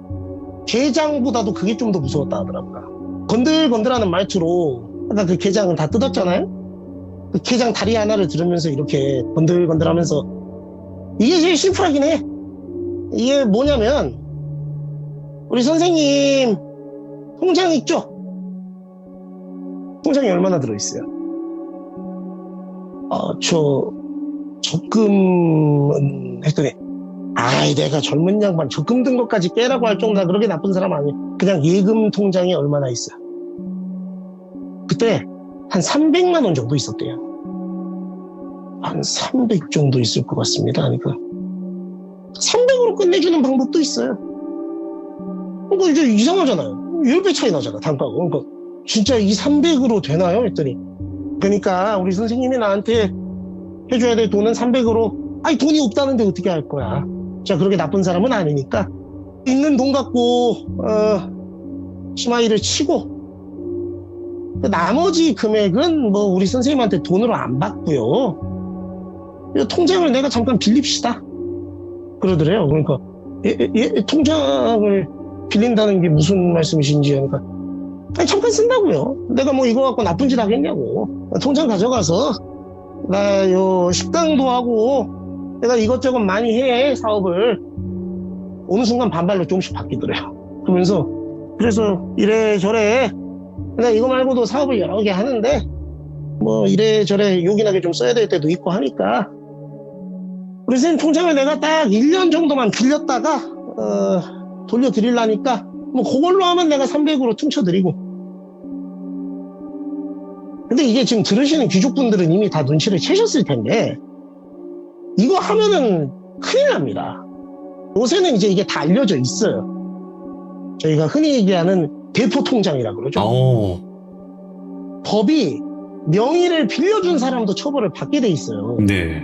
게장보다도 그게 좀 더 무서웠다 하더라고요. 건들건들하는 말투로 아까 그 게장은 다 뜯었잖아요. 그 게장 다리 하나를 들으면서 이렇게 건들건들하면서 이게 제일 심플하긴 해. 이게 뭐냐면 우리 선생님 통장 있죠? 통장이 얼마나 들어있어요? 적금은 했더니 아이 내가 젊은 양반 적금 든 것까지 깨라고 할 정도라 그렇게 나쁜 사람 아니에요. 그냥 예금 통장이 얼마나 있어요? 그때 한 300만 원 정도 있었대요. 한 300 정도 있을 것 같습니다. 그러니까 300으로 끝내주는 방법도 있어요. 그러니까 이제 이상하잖아요. 10배 차이 나잖아 단가가. 그러니까 진짜 이 300으로 되나요? 했더니 그러니까 우리 선생님이 나한테 해줘야 될 돈은 300으로 아니 돈이 없다는데 어떻게 할 거야. 자 그렇게 나쁜 사람은 아니니까 있는 돈 갖고 치마이를 치고 나머지 금액은 뭐 우리 선생님한테 돈으로 안 받고요. 통장을 내가 잠깐 빌립시다 그러더래요. 그러니까 통장을 빌린다는 게 무슨 말씀이신지 하니까 아니 잠깐 쓴다고요. 내가 뭐 이거 갖고 나쁜 짓 하겠냐고. 통장 가져가서 나 요 식당도 하고 내가 이것저것 많이 해 사업을. 어느 순간 반발로 조금씩 바뀌더래요. 그러면서 그래서 이래저래 내가 이거 말고도 사업을 여러 개 하는데 뭐 이래저래 요긴하게 좀 써야 될 때도 있고 하니까 우리 선생님 통장을 내가 딱 1년 정도만 빌렸다가 돌려드리려니까 뭐 그걸로 하면 내가 300으로 퉁쳐드리고. 근데 이게 지금 들으시는 귀족분들은 이미 다 눈치를 채셨을 텐데 이거 하면은 큰일 납니다. 요새는 이제 이게 다 알려져 있어요. 저희가 흔히 얘기하는 대포통장이라고 그러죠. 법이 명의를 빌려준 사람도 처벌을 받게 돼 있어요. 네.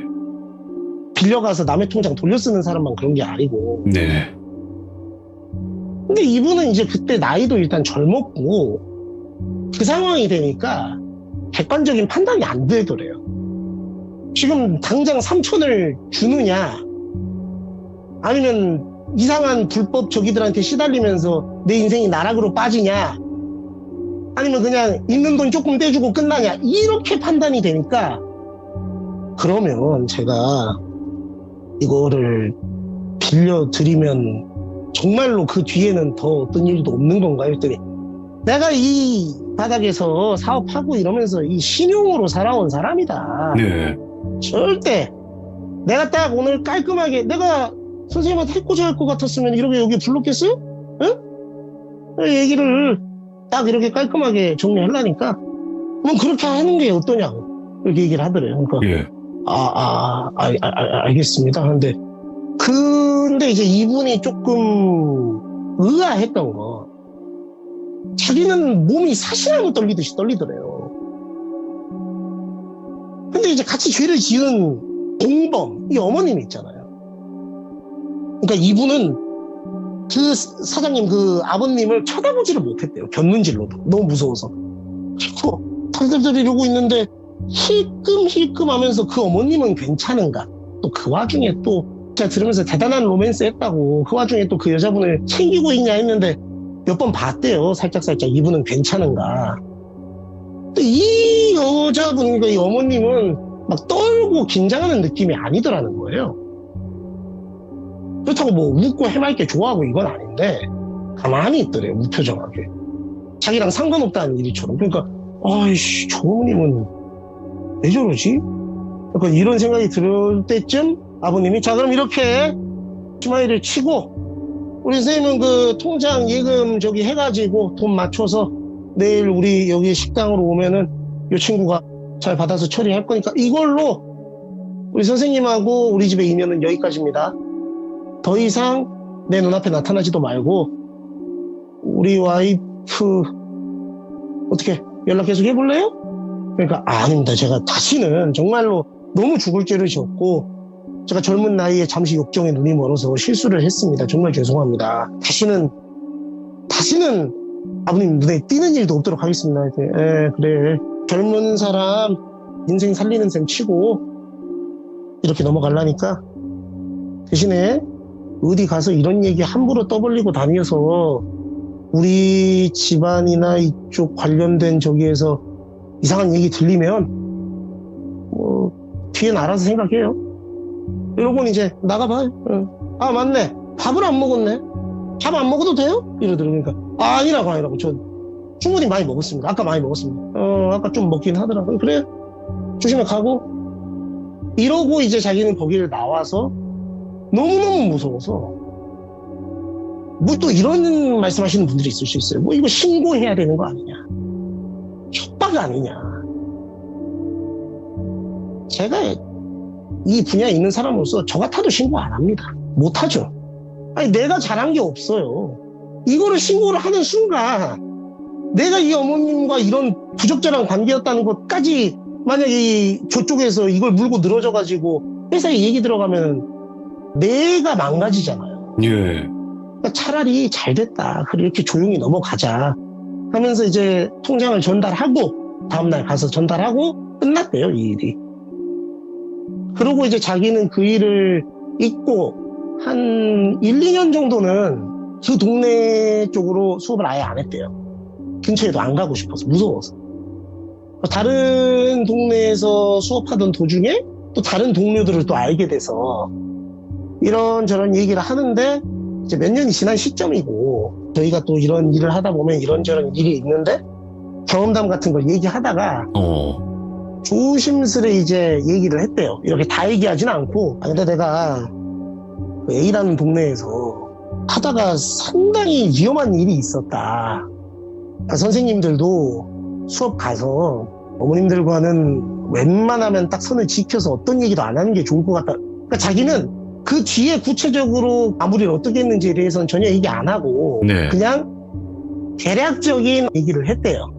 빌려가서 남의 통장 돌려 쓰는 사람만 그런 게 아니고. 네. 근데 이분은 이제 그때 나이도 일단 젊었고 그 상황이 되니까 객관적인 판단이 안 되더래요. 지금 당장 3천을 주느냐 아니면 이상한 불법 저기들한테 시달리면서 내 인생이 나락으로 빠지냐 아니면 그냥 있는 돈 조금 떼주고 끝나냐 이렇게 판단이 되니까 그러면 제가 이거를 빌려드리면 정말로 그 뒤에는 더 어떤 일도 없는 건가요? 했더니 내가 이 바닥에서 사업하고 이러면서 이 신용으로 살아온 사람이다. 네. 절대 내가 딱 오늘 깔끔하게 내가 선생님한테 해코지 할 것 같았으면 이렇게 여기 불렀겠어요? 응? 얘기를 딱 이렇게 깔끔하게 정리하려니까 뭐 그렇게 하는 게 어떠냐고 이렇게 얘기를 하더래요. 그러니까 예. 알겠습니다. 근데 이제 이분이 조금 의아했던 거 자기는 몸이 사시나무 떨리듯이 떨리더래요. 근데 이제 같이 죄를 지은 공범 이 어머님이 있잖아요. 그러니까 이분은 그 사장님 그 아버님을 쳐다보지를 못했대요. 곁눈질로도 너무 무서워서. 그리고 털털털 이러고 있는데 힐끔힐끔 하면서 그 어머님은 괜찮은가. 또 그 와중에 또 제가 들으면서 대단한 로맨스 했다고 그 와중에 또 그 여자분을 챙기고 있냐 했는데 몇 번 봤대요. 살짝살짝 이분은 괜찮은가. 근데 이 여자분, 그러니까 이 어머님은 막 떨고 긴장하는 느낌이 아니더라는 거예요. 그렇다고 뭐 웃고 해맑게 좋아하고 이건 아닌데 가만히 있더래요. 무표정하게. 자기랑 상관없다는 일이처럼. 그러니까 아이씨 저 어머님은 왜 저러지? 약간 이런 생각이 들 때쯤 아버님이 자 그럼 이렇게 치마이를 치고 우리 선생님은 그 통장 예금 저기 해가지고 돈 맞춰서 내일 우리 여기 식당으로 오면은 이 친구가 잘 받아서 처리할 거니까 이걸로 우리 선생님하고 우리 집의 인연은 여기까지입니다. 더 이상 내 눈앞에 나타나지도 말고 우리 와이프 어떻게 연락 계속 해볼래요? 그러니까 아닙니다. 제가 다시는 정말로 너무 죽을 죄를 지었고 제가 젊은 나이에 잠시 욕정에 눈이 멀어서 실수를 했습니다. 정말 죄송합니다. 다시는 아버님 눈에 띄는 일도 없도록 하겠습니다. 그래. 젊은 사람 인생 살리는 셈 치고 이렇게 넘어가려니까 대신에 어디 가서 이런 얘기 함부로 떠벌리고 다녀서 우리 집안이나 이쪽 관련된 저기에서 이상한 얘기 들리면 뒤엔 알아서 생각해요. 이러고는 이제 나가봐요. 아 맞네. 밥을 안 먹었네. 밥 안 먹어도 돼요? 이러더라고요. 그러니까 아니라고 저 충분히 많이 먹었습니다. 아까 많이 먹었습니다. 아까 좀 먹긴 하더라고요. 그래 조심히 가고 이러고 이제 자기는 거기를 나와서 너무너무 무서워서 뭐 또 이런 말씀하시는 분들이 있을 수 있어요. 뭐 이거 신고해야 되는 거 아니냐, 협박 아니냐. 제가 이 분야에 있는 사람으로서 저 같아도 신고 안 합니다. 못 하죠. 아니 내가 잘한 게 없어요. 이거를 신고를 하는 순간 내가 이 어머님과 이런 부적절한 관계였다는 것까지 만약에 저쪽에서 이걸 물고 늘어져가지고 회사에 얘기 들어가면 내가 망가지잖아요. 예. 그러니까 차라리 잘 됐다. 그래 이렇게 조용히 넘어가자 하면서 이제 통장을 전달하고 다음날 가서 전달하고 끝났대요, 이 일이. 그러고 이제 자기는 그 일을 잊고 한 1, 2년 정도는 그 동네 쪽으로 수업을 아예 안 했대요. 근처에도 안 가고 싶어서, 무서워서. 다른 동네에서 수업하던 도중에 또 다른 동료들을 또 알게 돼서 이런저런 얘기를 하는데 이제 몇 년이 지난 시점이고 저희가 또 이런 일을 하다 보면 이런저런 일이 있는데 경험담 같은 걸 얘기하다가 조심스레 이제 얘기를 했대요. 이렇게 다 얘기하진 않고 근데 내가 그 A라는 동네에서 하다가 상당히 위험한 일이 있었다. 선생님들도 수업 가서 어머님들과는 웬만하면 딱 선을 지켜서 어떤 얘기도 안 하는 게 좋을 것 같다. 그러니까 자기는 그 뒤에 구체적으로 마무리를 어떻게 했는지에 대해서는 전혀 얘기 안 하고 네. 그냥 대략적인 얘기를 했대요.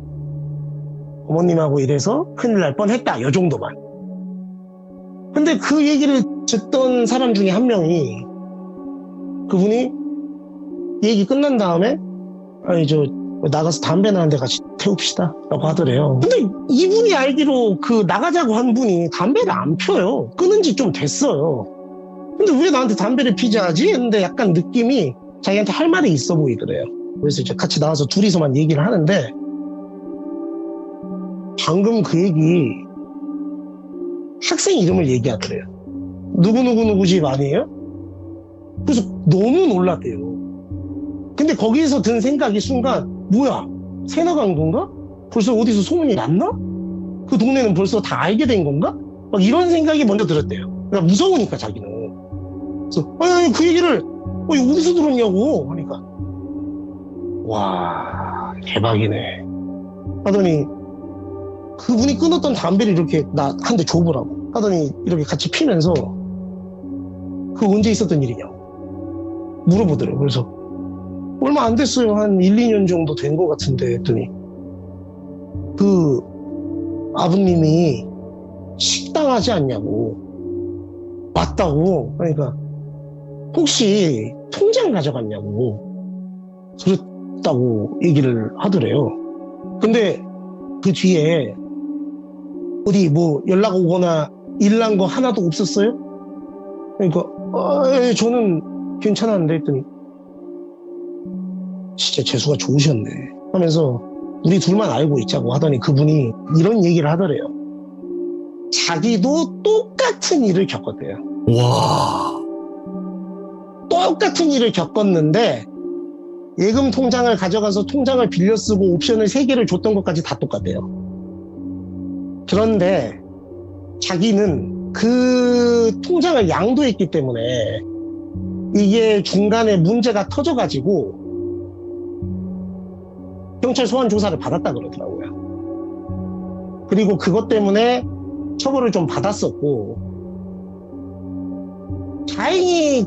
어머님하고 이래서 큰일 날 뻔했다. 요 정도만. 근데 그 얘기를 듣던 사람 중에 한 명이 그분이 얘기 끝난 다음에 아니 저 나가서 담배나 한 대 같이 태웁시다 라고 하더래요. 근데 이분이 알기로 그 나가자고 한 분이 담배를 안 펴요. 끊은 지 좀 됐어요. 근데 왜 나한테 담배를 피자 하지? 근데 약간 느낌이 자기한테 할 말이 있어 보이더래요. 그래서 이제 같이 나와서 둘이서만 얘기를 하는데 방금 그 얘기 학생 이름을 얘기하더래요. 누구 집 아니에요? 그래서 너무 놀랐대요. 근데 거기에서 든 생각이 순간 뭐야? 새 나간 건가? 벌써 어디서 소문이 났나? 그 동네는 벌써 다 알게 된 건가? 막 이런 생각이 먼저 들었대요. 그러니까 무서우니까 자기는. 그래서 아니 그 얘기를 이거 어디서 들었냐고 하니까 와 대박이네 하더니 그분이 끊었던 담배를 이렇게 나 한 대 줘보라고 하더니 이렇게 같이 피면서 그거 언제 있었던 일이냐고 물어보더라고요. 그래서 얼마 안 됐어요. 한 1, 2년 정도 된 것 같은데 했더니 그 아버님이 식당 하지 않냐고. 맞다고. 그러니까 혹시 통장 가져갔냐고 그랬다고 얘기를 하더래요. 근데 그 뒤에 어디 뭐 연락 오거나 일난 거 하나도 없었어요? 그러니까 예, 저는 괜찮았는데 했더니 진짜 재수가 좋으셨네 하면서 우리 둘만 알고 있자고 하더니 그분이 이런 얘기를 하더래요. 자기도 똑같은 일을 겪었대요. 와. 똑같은 일을 겪었는데 예금 통장을 가져가서 통장을 빌려 쓰고 옵션을 3개를 줬던 것까지 다 똑같대요. 그런데 자기는 그 통장을 양도했기 때문에 이게 중간에 문제가 터져가지고 경찰 소환 조사를 받았다 그러더라고요. 그리고 그것 때문에 처벌을 좀 받았었고, 다행히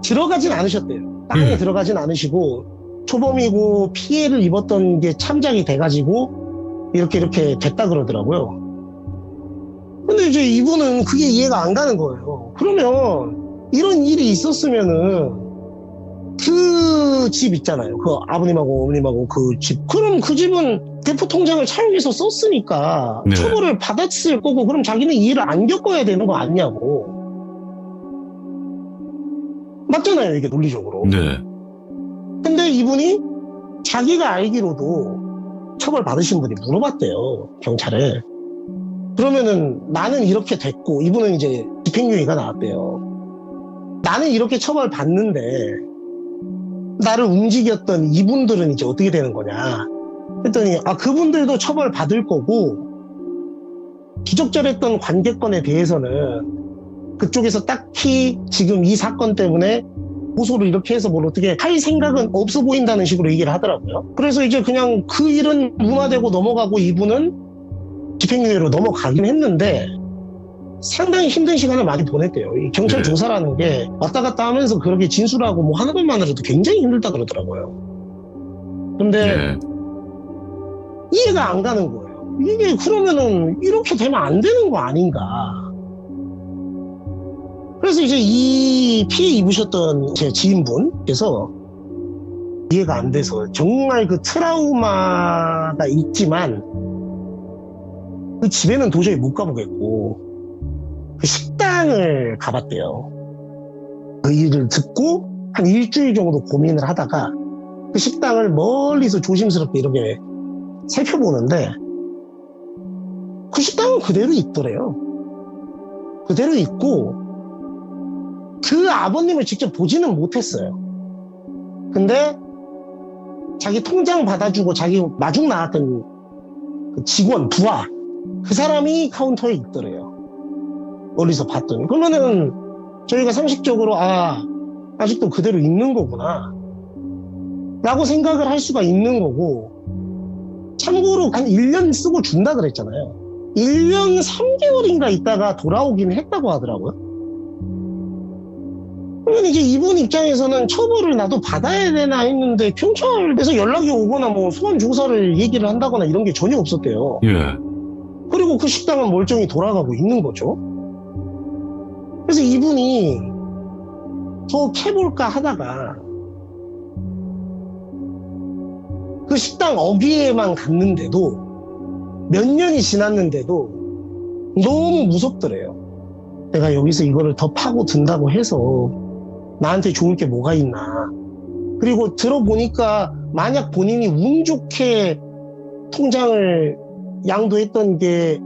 들어가진 않으셨대요. 땅에 들어가진 않으시고 초범이고 피해를 입었던 게 참작이 돼가지고 이렇게 됐다 그러더라고요. 근데 이제 이분은 그게 이해가 안 가는 거예요. 그러면 이런 일이 있었으면은 그 집 있잖아요. 그 아버님하고 어머님하고 그 집. 그럼 그 집은 대포 통장을 차용해서 썼으니까 네. 처벌을 받았을 거고, 그럼 자기는 이 일을 안 겪어야 되는 거 아니냐고. 맞잖아요, 이게 논리적으로. 네. 근데 이분이 자기가 알기로도 처벌 받으신 분이 물어봤대요, 경찰에. 그러면은 나는 이렇게 됐고, 이분은 이제 집행유예가 나왔대요. 나는 이렇게 처벌 받는데 나를 움직였던 이분들은 이제 어떻게 되는 거냐 했더니, 그분들도 처벌 받을 거고, 부적절했던 관계건에 대해서는 그쪽에서 딱히 지금 이 사건 때문에 고소를 이렇게 해서 뭘 어떻게 할 생각은 없어 보인다는 식으로 얘기를 하더라고요. 그래서 이제 그냥 그 일은 무마되고 넘어가고, 이분은 집행유예로 넘어가긴 했는데 상당히 힘든 시간을 많이 보냈대요. 이 경찰 네. 조사라는 게 왔다 갔다 하면서 그렇게 진술하고 뭐 하는 것만으로도 굉장히 힘들다 그러더라고요. 근데 네. 이해가 안 가는 거예요. 이게 그러면은 이렇게 되면 안 되는 거 아닌가. 그래서 이제 이 피해 입으셨던 제 지인분께서 이해가 안 돼서 정말 그 트라우마가 있지만 그 집에는 도저히 못 가보겠고 그 식당을 가봤대요. 그 일을 듣고 한 일주일 정도 고민을 하다가 그 식당을 멀리서 조심스럽게 이렇게 살펴보는데 그 식당은 그대로 있더래요. 그대로 있고 그 아버님을 직접 보지는 못했어요. 근데 자기 통장 받아주고 자기 마중 나왔던 그 직원, 부하, 그 사람이 카운터에 있더래요. 멀리서 봤더니. 그러면은 저희가 상식적으로 아직도 그대로 있는 거구나 라고 생각을 할 수가 있는 거고, 참고로 한 1년 쓰고 준다 그랬잖아요. 1년 3개월인가 있다가 돌아오긴 했다고 하더라고요. 그러면 이제 이분 입장에서는 처벌을 나도 받아야 되나 했는데 경찰에서 연락이 오거나 뭐 소환 조사를 얘기를 한다거나 이런 게 전혀 없었대요. 예. 그리고 그 식당은 멀쩡히 돌아가고 있는 거죠. 그래서 이분이 더 캐볼까 하다가 그 식당 어귀에만 갔는데도 몇 년이 지났는데도 너무 무섭더래요. 내가 여기서 이거를 더 파고 든다고 해서 나한테 좋을 게 뭐가 있나. 그리고 들어보니까 만약 본인이 운 좋게 통장을 양도했던 게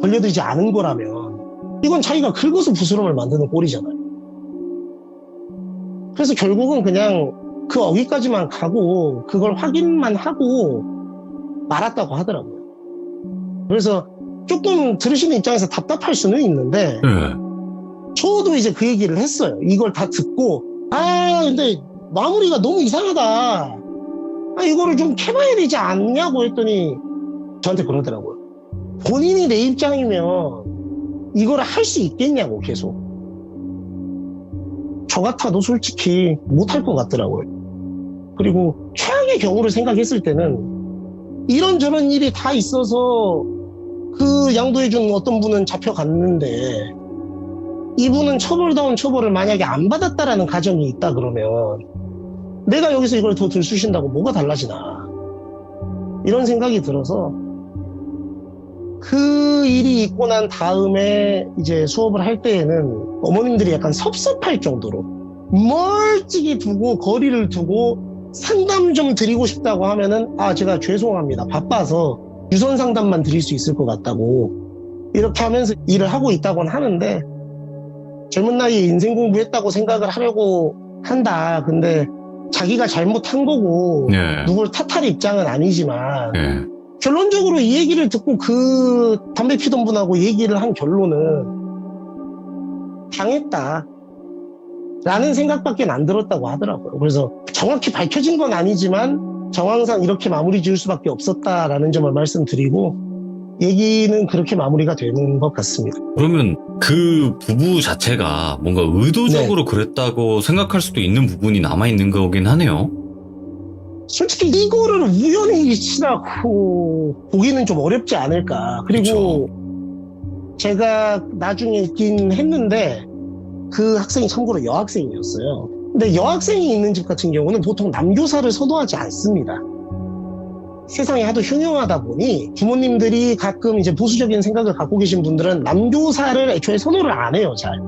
걸려들지 않은 거라면 이건 자기가 긁어서 부스럼을 만드는 꼴이잖아요. 그래서 결국은 그냥 그 어기까지만 가고 그걸 확인만 하고 말았다고 하더라고요. 그래서 조금 들으시는 입장에서 답답할 수는 있는데 저도 이제 그 얘기를 했어요. 이걸 다 듣고 근데 마무리가 너무 이상하다. 이거를 좀 캐봐야 되지 않냐고 했더니 저한테 그러더라고요. 본인이 내 입장이면 이거를 할 수 있겠냐고 계속. 저 같아도 솔직히 못할 것 같더라고요. 그리고 최악의 경우를 생각했을 때는 이런저런 일이 다 있어서 그 양도해준 어떤 분은 잡혀갔는데 이분은 처벌다운 처벌을 만약에 안 받았다라는 가정이 있다 그러면 내가 여기서 이걸 더 들쑤신다고 뭐가 달라지나 이런 생각이 들어서 그 일이 있고 난 다음에 이제 수업을 할 때에는 어머님들이 약간 섭섭할 정도로 멀찍이 두고 거리를 두고 상담 좀 드리고 싶다고 하면은 제가 죄송합니다. 바빠서 유선 상담만 드릴 수 있을 것 같다고 이렇게 하면서 일을 하고 있다고는 하는데 젊은 나이에 인생 공부했다고 생각을 하려고 한다. 근데 자기가 잘못한 거고 누굴 탓할 입장은 아니지만 결론적으로 이 얘기를 듣고 그 담배 피던 분하고 얘기를 한 결론은 당했다 라는 생각밖에 안 들었다고 하더라고요. 그래서 정확히 밝혀진 건 아니지만 정황상 이렇게 마무리 지을 수밖에 없었다라는 점을 말씀드리고 얘기는 그렇게 마무리가 되는 것 같습니다. 그러면 그 부부 자체가 뭔가 의도적으로 그랬다고 생각할 수도 있는 부분이 남아있는 거긴 하네요. 솔직히 이거를 우연히 치라고 보기는 좀 어렵지 않을까. 그리고 제가 나중에 있긴 했는데 그 학생이 참고로 여학생이었어요. 근데 여학생이 있는 집 같은 경우는 보통 남교사를 선호하지 않습니다. 세상이 하도 흉흉하다 보니 부모님들이 가끔 이제 보수적인 생각을 갖고 계신 분들은 남교사를 애초에 선호를 안 해요, 잘.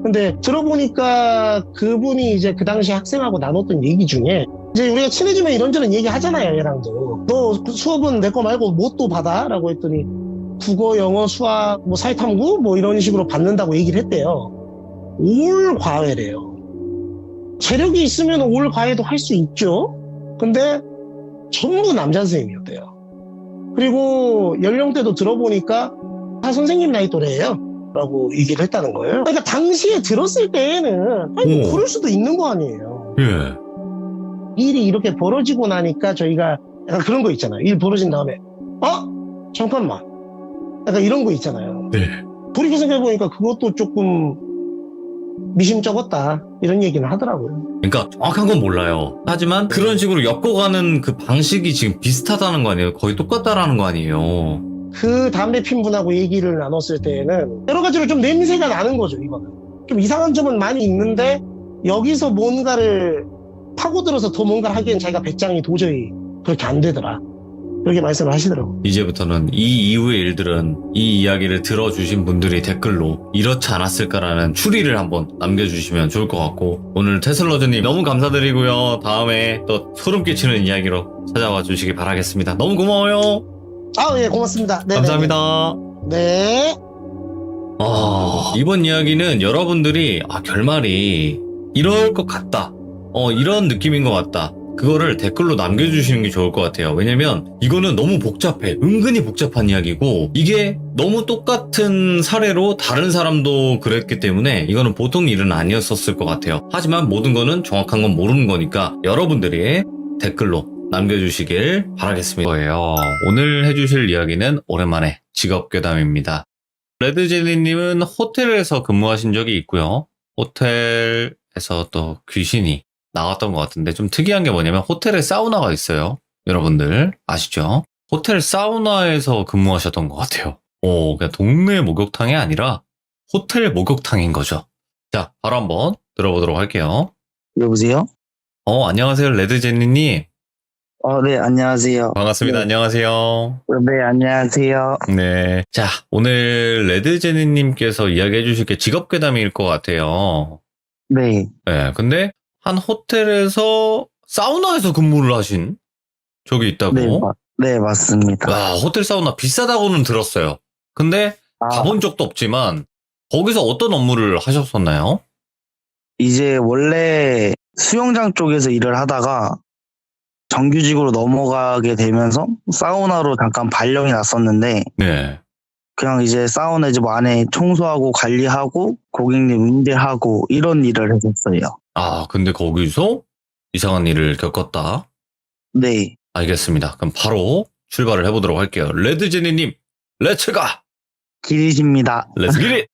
근데 들어보니까 그분이 이제 그 당시 학생하고 나눴던 얘기 중에 이제 우리가 친해지면 이런저런 얘기 하잖아요, 얘랑도. 너 수업은 내 거 말고 뭐 또 받아? 라고 했더니 국어, 영어, 수학, 뭐 사회탐구? 뭐 이런 식으로 받는다고 얘기를 했대요. 올 과외래요. 재력이 있으면 올 과외도 할 수 있죠? 근데 전부 남자 선생님이었대요. 그리고 연령대도 들어보니까 다 선생님 나이 또래예요 라고 얘기를 했다는 거예요. 그러니까 당시에 들었을 때에는 아니 뭐 그럴 수도 있는 거 아니에요. 예. 일이 이렇게 벌어지고 나니까 저희가 약간 그런 거 있잖아요. 일 벌어진 다음에 잠깐만 약간 이런 거 있잖아요. 네. 돌이켜 생각해보니까 그것도 조금 미심쩍었다 이런 얘기는 하더라고요. 그러니까 정확한 건 몰라요. 하지만 그런 식으로 엮어가는 그 방식이 지금 비슷하다는 거 아니에요? 거의 똑같다라는 거 아니에요? 그 담배 핀 분하고 얘기를 나눴을 때에는 여러 가지로 좀 냄새가 나는 거죠. 이거는 좀 이상한 점은 많이 있는데 여기서 뭔가를 파고들어서 더 뭔가를 하기엔 자기가 배짱이 도저히 그렇게 안 되더라 그렇게 말씀을 하시더라고요. 이제부터는 이 이후의 일들은 이 이야기를 들어주신 분들이 댓글로 이렇지 않았을까라는 추리를 한번 남겨주시면 좋을 것 같고, 오늘 테슬러즈님 너무 감사드리고요. 다음에 또 소름 끼치는 이야기로 찾아와 주시기 바라겠습니다. 너무 고마워요. 예, 고맙습니다. 네네네. 감사합니다. 네. 이번 이야기는 여러분들이 결말이 이럴 것 같다, 이런 느낌인 것 같다, 그거를 댓글로 남겨주시는 게 좋을 것 같아요. 왜냐면 이거는 너무 복잡해. 은근히 복잡한 이야기고, 이게 너무 똑같은 사례로 다른 사람도 그랬기 때문에 이거는 보통 일은 아니었었을 것 같아요. 하지만 모든 거는 정확한 건 모르는 거니까 여러분들이 댓글로 남겨주시길 바라겠습니다. 오늘 해주실 이야기는 오랜만에 직업괴담입니다. 레드제니님은 호텔에서 근무하신 적이 있고요. 호텔에서 또 귀신이 나왔던 것 같은데, 좀 특이한 게 뭐냐면 호텔에 사우나가 있어요. 여러분들 아시죠? 호텔 사우나에서 근무하셨던 것 같아요. 그냥 동네 목욕탕이 아니라 호텔 목욕탕인 거죠. 자, 바로 한번 들어보도록 할게요. 여보세요? 안녕하세요, 레드제니님. 네, 안녕하세요. 반갑습니다. 네. 안녕하세요. 네, 안녕하세요. 네. 자, 오늘 레드제니님께서 이야기해 주실 게 직업괴담일 것 같아요. 네, 네, 근데 한 호텔에서 사우나에서 근무를 하신 적이 있다고? 네, 맞습니다. 와, 호텔 사우나 비싸다고는 들었어요. 근데 가본 적도 없지만 거기서 어떤 업무를 하셨었나요? 이제 원래 수영장 쪽에서 일을 하다가 정규직으로 넘어가게 되면서 사우나로 잠깐 발령이 났었는데, 네. 그냥 이제 사우나 이제 뭐 안에 청소하고 관리하고 고객님 응대하고 이런 일을 했었어요. 근데 거기서 이상한 일을 겪었다. 네, 알겠습니다. 그럼 바로 출발을 해보도록 할게요. 레드제니님, 렛츠가! 길이십니다. 렛츠 기릿!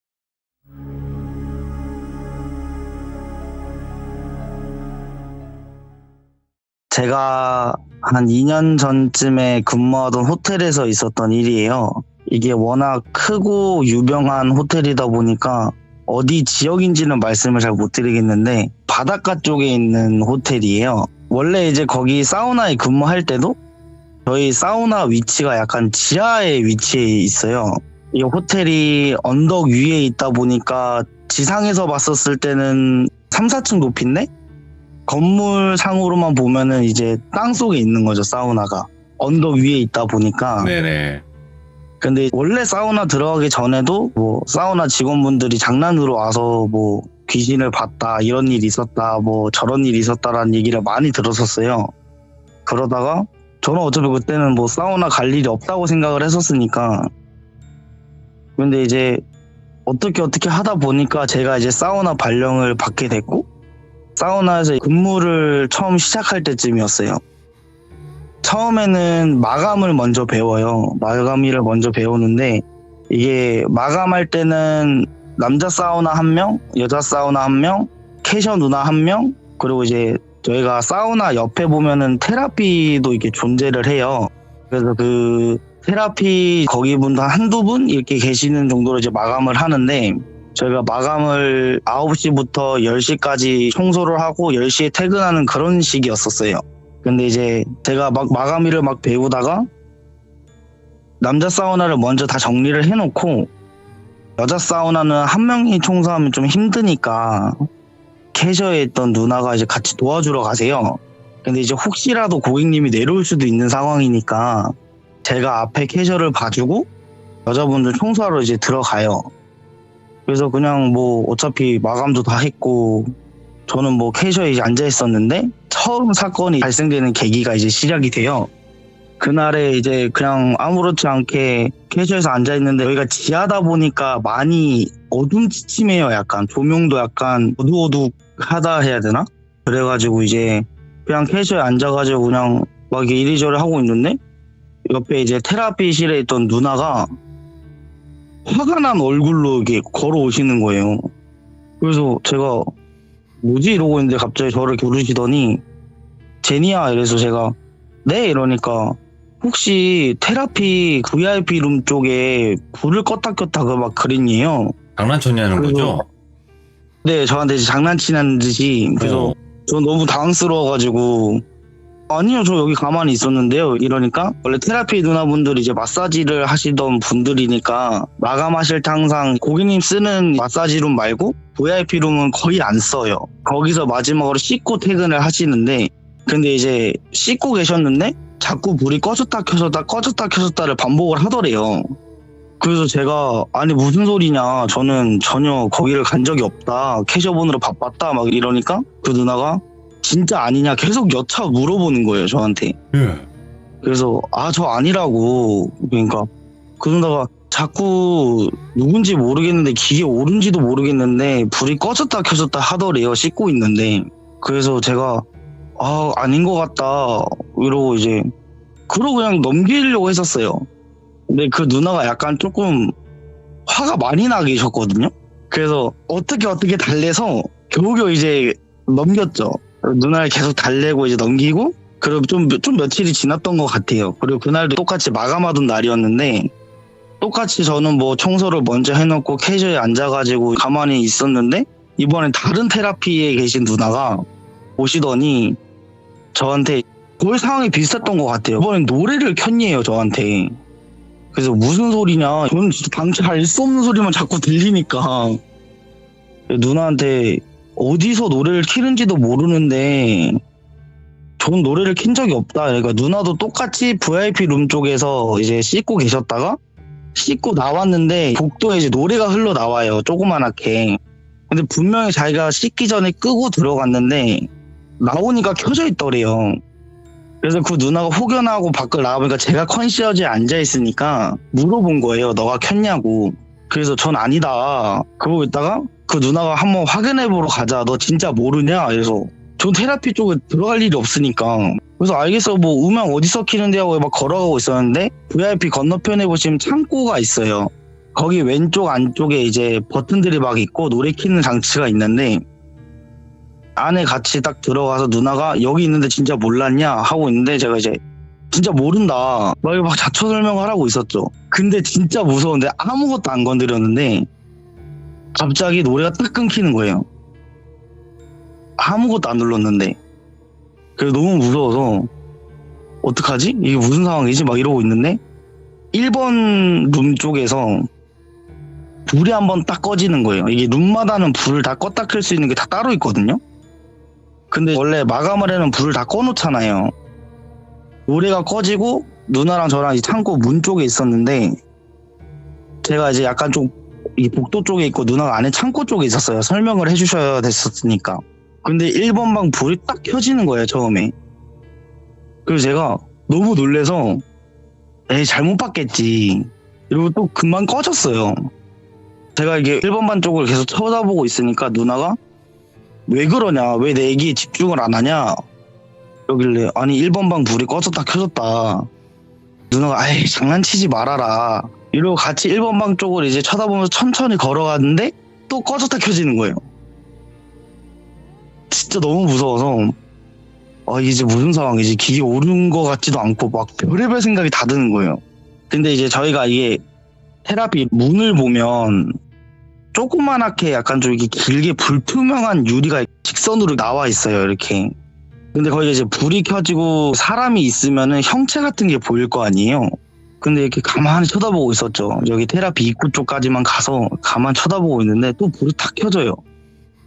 제가 한 2년 전쯤에 근무하던 호텔에서 있었던 일이에요. 이게 워낙 크고 유명한 호텔이다 보니까 어디 지역인지는 말씀을 잘 못 드리겠는데 바닷가 쪽에 있는 호텔이에요. 원래 이제 거기 사우나에 근무할 때도 저희 사우나 위치가 약간 지하에 위치해 있어요. 이 호텔이 언덕 위에 있다 보니까 지상에서 봤었을 때는 3, 4층 높인데 건물 상으로만 보면은 이제 땅 속에 있는 거죠, 사우나가. 언덕 위에 있다 보니까. 네네. 근데 원래 사우나 들어가기 전에도 뭐 사우나 직원분들이 장난으로 와서 뭐 귀신을 봤다, 이런 일이 있었다, 뭐 저런 일이 있었다라는 얘기를 많이 들었었어요. 그러다가 저는 어차피 그때는 뭐 사우나 갈 일이 없다고 생각을 했었으니까. 근데 이제 어떻게 하다 보니까 제가 이제 사우나 발령을 받게 됐고, 사우나에서 근무를 처음 시작할 때쯤이었어요. 처음에는 마감을 먼저 배워요. 마감일을 먼저 배우는데 이게 마감할 때는 남자 사우나 1명, 여자 사우나 1명, 캐셔 누나 1명, 그리고 이제 저희가 사우나 옆에 보면은 테라피도 이렇게 존재를 해요. 그래서 그 테라피 거기 분도 한두 분 이렇게 계시는 정도로 이제 마감을 하는데 저희가 마감을 9시부터 10시까지 청소를 하고 10시에 퇴근하는 그런 식이었었어요. 근데 이제 제가 막 마감일을 막 배우다가 남자 사우나를 먼저 다 정리를 해놓고 여자 사우나는 한 명이 청소하면 좀 힘드니까 캐셔에 있던 누나가 이제 같이 도와주러 가세요. 근데 이제 혹시라도 고객님이 내려올 수도 있는 상황이니까 제가 앞에 캐셔를 봐주고 여자분들 청소하러 이제 들어가요. 그래서 그냥 뭐 어차피 마감도 다 했고 저는 뭐 캐셔에 이제 앉아 있었는데 처음 사건이 발생되는 계기가 이제 시작이 돼요. 그날에 이제 그냥 아무렇지 않게 캐셔에서 앉아 있는데 여기가 지하다 보니까 많이 어둠치침해요. 약간 조명도 약간 어두어둑하다 해야 되나? 그래가지고 이제 그냥 캐셔에 앉아가지고 그냥 막 이리저리 하고 있는데 옆에 이제 테라피실에 있던 누나가 화가 난 얼굴로 이렇게 걸어오시는 거예요. 그래서 제가 뭐지 이러고 있는데 갑자기 저를 부르시더니 제니야 이래서 제가 네 이러니까 혹시 테라피 VIP 룸 쪽에 불을 껐다 켰다 그 막 그랬니요. 장난쳤냐는 그래서- 거죠? 네 저한테 이제 장난치는 듯이 그래서 저 너무 당황스러워가지고 아니요 저 여기 가만히 있었는데요 이러니까 원래 테라피 누나분들이 이제 마사지를 하시던 분들이니까 마감하실 때 항상 고객님 쓰는 마사지룸 말고 VIP룸은 거의 안 써요. 거기서 마지막으로 씻고 퇴근을 하시는데 근데 이제 씻고 계셨는데 자꾸 불이 꺼졌다 켜졌다를 반복을 하더래요. 그래서 제가 아니 무슨 소리냐 저는 전혀 거기를 간 적이 없다 캐셔분으로 바빴다 막 이러니까 그 누나가 진짜 아니냐 계속 여차 물어보는 거예요 저한테. 예. 그래서 아 저 아니라고 그러니까 그 누나가 자꾸 누군지 모르겠는데 기계 오른지도 모르겠는데 불이 꺼졌다 켜졌다 하더래요 씻고 있는데. 그래서 제가 아 아닌 것 같다 이러고 이제 그러고 그냥 넘기려고 했었어요. 근데 그 누나가 약간 조금 화가 많이 나 계셨거든요. 그래서 어떻게 달래서 겨우겨우 이제 넘겼죠. 누나를 계속 달래고 이제 넘기고 그리고 좀 며칠이 지났던 것 같아요. 그리고 그날도 똑같이 마감하던 날이었는데 똑같이 저는 뭐 청소를 먼저 해놓고 캐셔에 앉아가지고 가만히 있었는데 이번엔 다른 테라피에 계신 누나가 오시더니 저한테 거의 상황이 비슷했던 것 같아요. 이번엔 노래를 켰니에요 저한테. 그래서 무슨 소리냐 저는 진짜 방치할 수 없는 소리만 자꾸 들리니까 누나한테 어디서 노래를 키는지도 모르는데 전 노래를 킨 적이 없다. 그러니까 누나도 똑같이 VIP 룸 쪽에서 이제 씻고 계셨다가 씻고 나왔는데 복도에 이제 노래가 흘러나와요 조그만하게. 근데 분명히 자기가 씻기 전에 끄고 들어갔는데 나오니까 켜져 있더래요. 그래서 그 누나가 혹여나하고 밖을 나와보니까 제가 컨시어지에 앉아있으니까 물어본 거예요. 너가 켰냐고. 그래서 전 아니다. 그러고 있다가 그 누나가 한번 확인해보러 가자. 너 진짜 모르냐? 그래서 전 테라피 쪽에 들어갈 일이 없으니까. 그래서 알겠어. 뭐 음악 어디서 키는데 하고 막 걸어가고 있었는데 VIP 건너편에 보시면 창고가 있어요. 거기 왼쪽 안쪽에 이제 버튼들이 막 있고 노래 키는 장치가 있는데 안에 같이 딱 들어가서 누나가 여기 있는데 진짜 몰랐냐 하고 있는데 제가 이제 진짜 모른다 막 자초 설명을 하고 있었죠. 근데 진짜 무서운데 아무것도 안 건드렸는데 갑자기 노래가 딱 끊기는 거예요. 아무것도 안 눌렀는데. 그래서 너무 무서워서 어떡하지? 이게 무슨 상황이지? 막 이러고 있는데 1번 룸 쪽에서 불이 한번 딱 꺼지는 거예요. 이게 룸마다는 불을 다 껐다 켤 수 있는 게 다 따로 있거든요. 근데 원래 마감을 해놓은 불을 다 꺼놓잖아요. 노래가 꺼지고 누나랑 저랑 이 창고 문 쪽에 있었는데 제가 이제 약간 좀 이 복도 쪽에 있고 누나가 안에 창고 쪽에 있었어요. 설명을 해주셔야 됐었으니까. 근데 1번 방 불이 딱 켜지는 거예요 처음에. 그래서 제가 너무 놀래서 에이 잘못 봤겠지 이러고 또 금방 꺼졌어요. 제가 이게 1번 반 쪽을 계속 쳐다보고 있으니까 누나가 왜 그러냐, 왜 내 얘기에 집중을 안 하냐 그러길래, 아니 1번 방 불이 꺼졌다 켜졌다. 누나가 아이 장난치지 말아라 이러고 같이 1번 방 쪽을 이제 쳐다보면서 천천히 걸어갔는데 또 꺼졌다 켜지는 거예요. 진짜 너무 무서워서 이제 무슨 상황이지, 기계 오른 거 같지도 않고 막 별의별 생각이 다 드는 거예요. 근데 이제 저희가 이게 테라피 문을 보면 조그만하게 약간 좀 이렇게 길게 불투명한 유리가 직선으로 나와 있어요, 이렇게. 근데 거기에 이제 불이 켜지고 사람이 있으면은 형체 같은 게 보일 거 아니에요. 근데 이렇게 가만히 쳐다보고 있었죠. 여기 테라피 입구 쪽까지만 가서 가만히 쳐다보고 있는데 또 불이 탁 켜져요.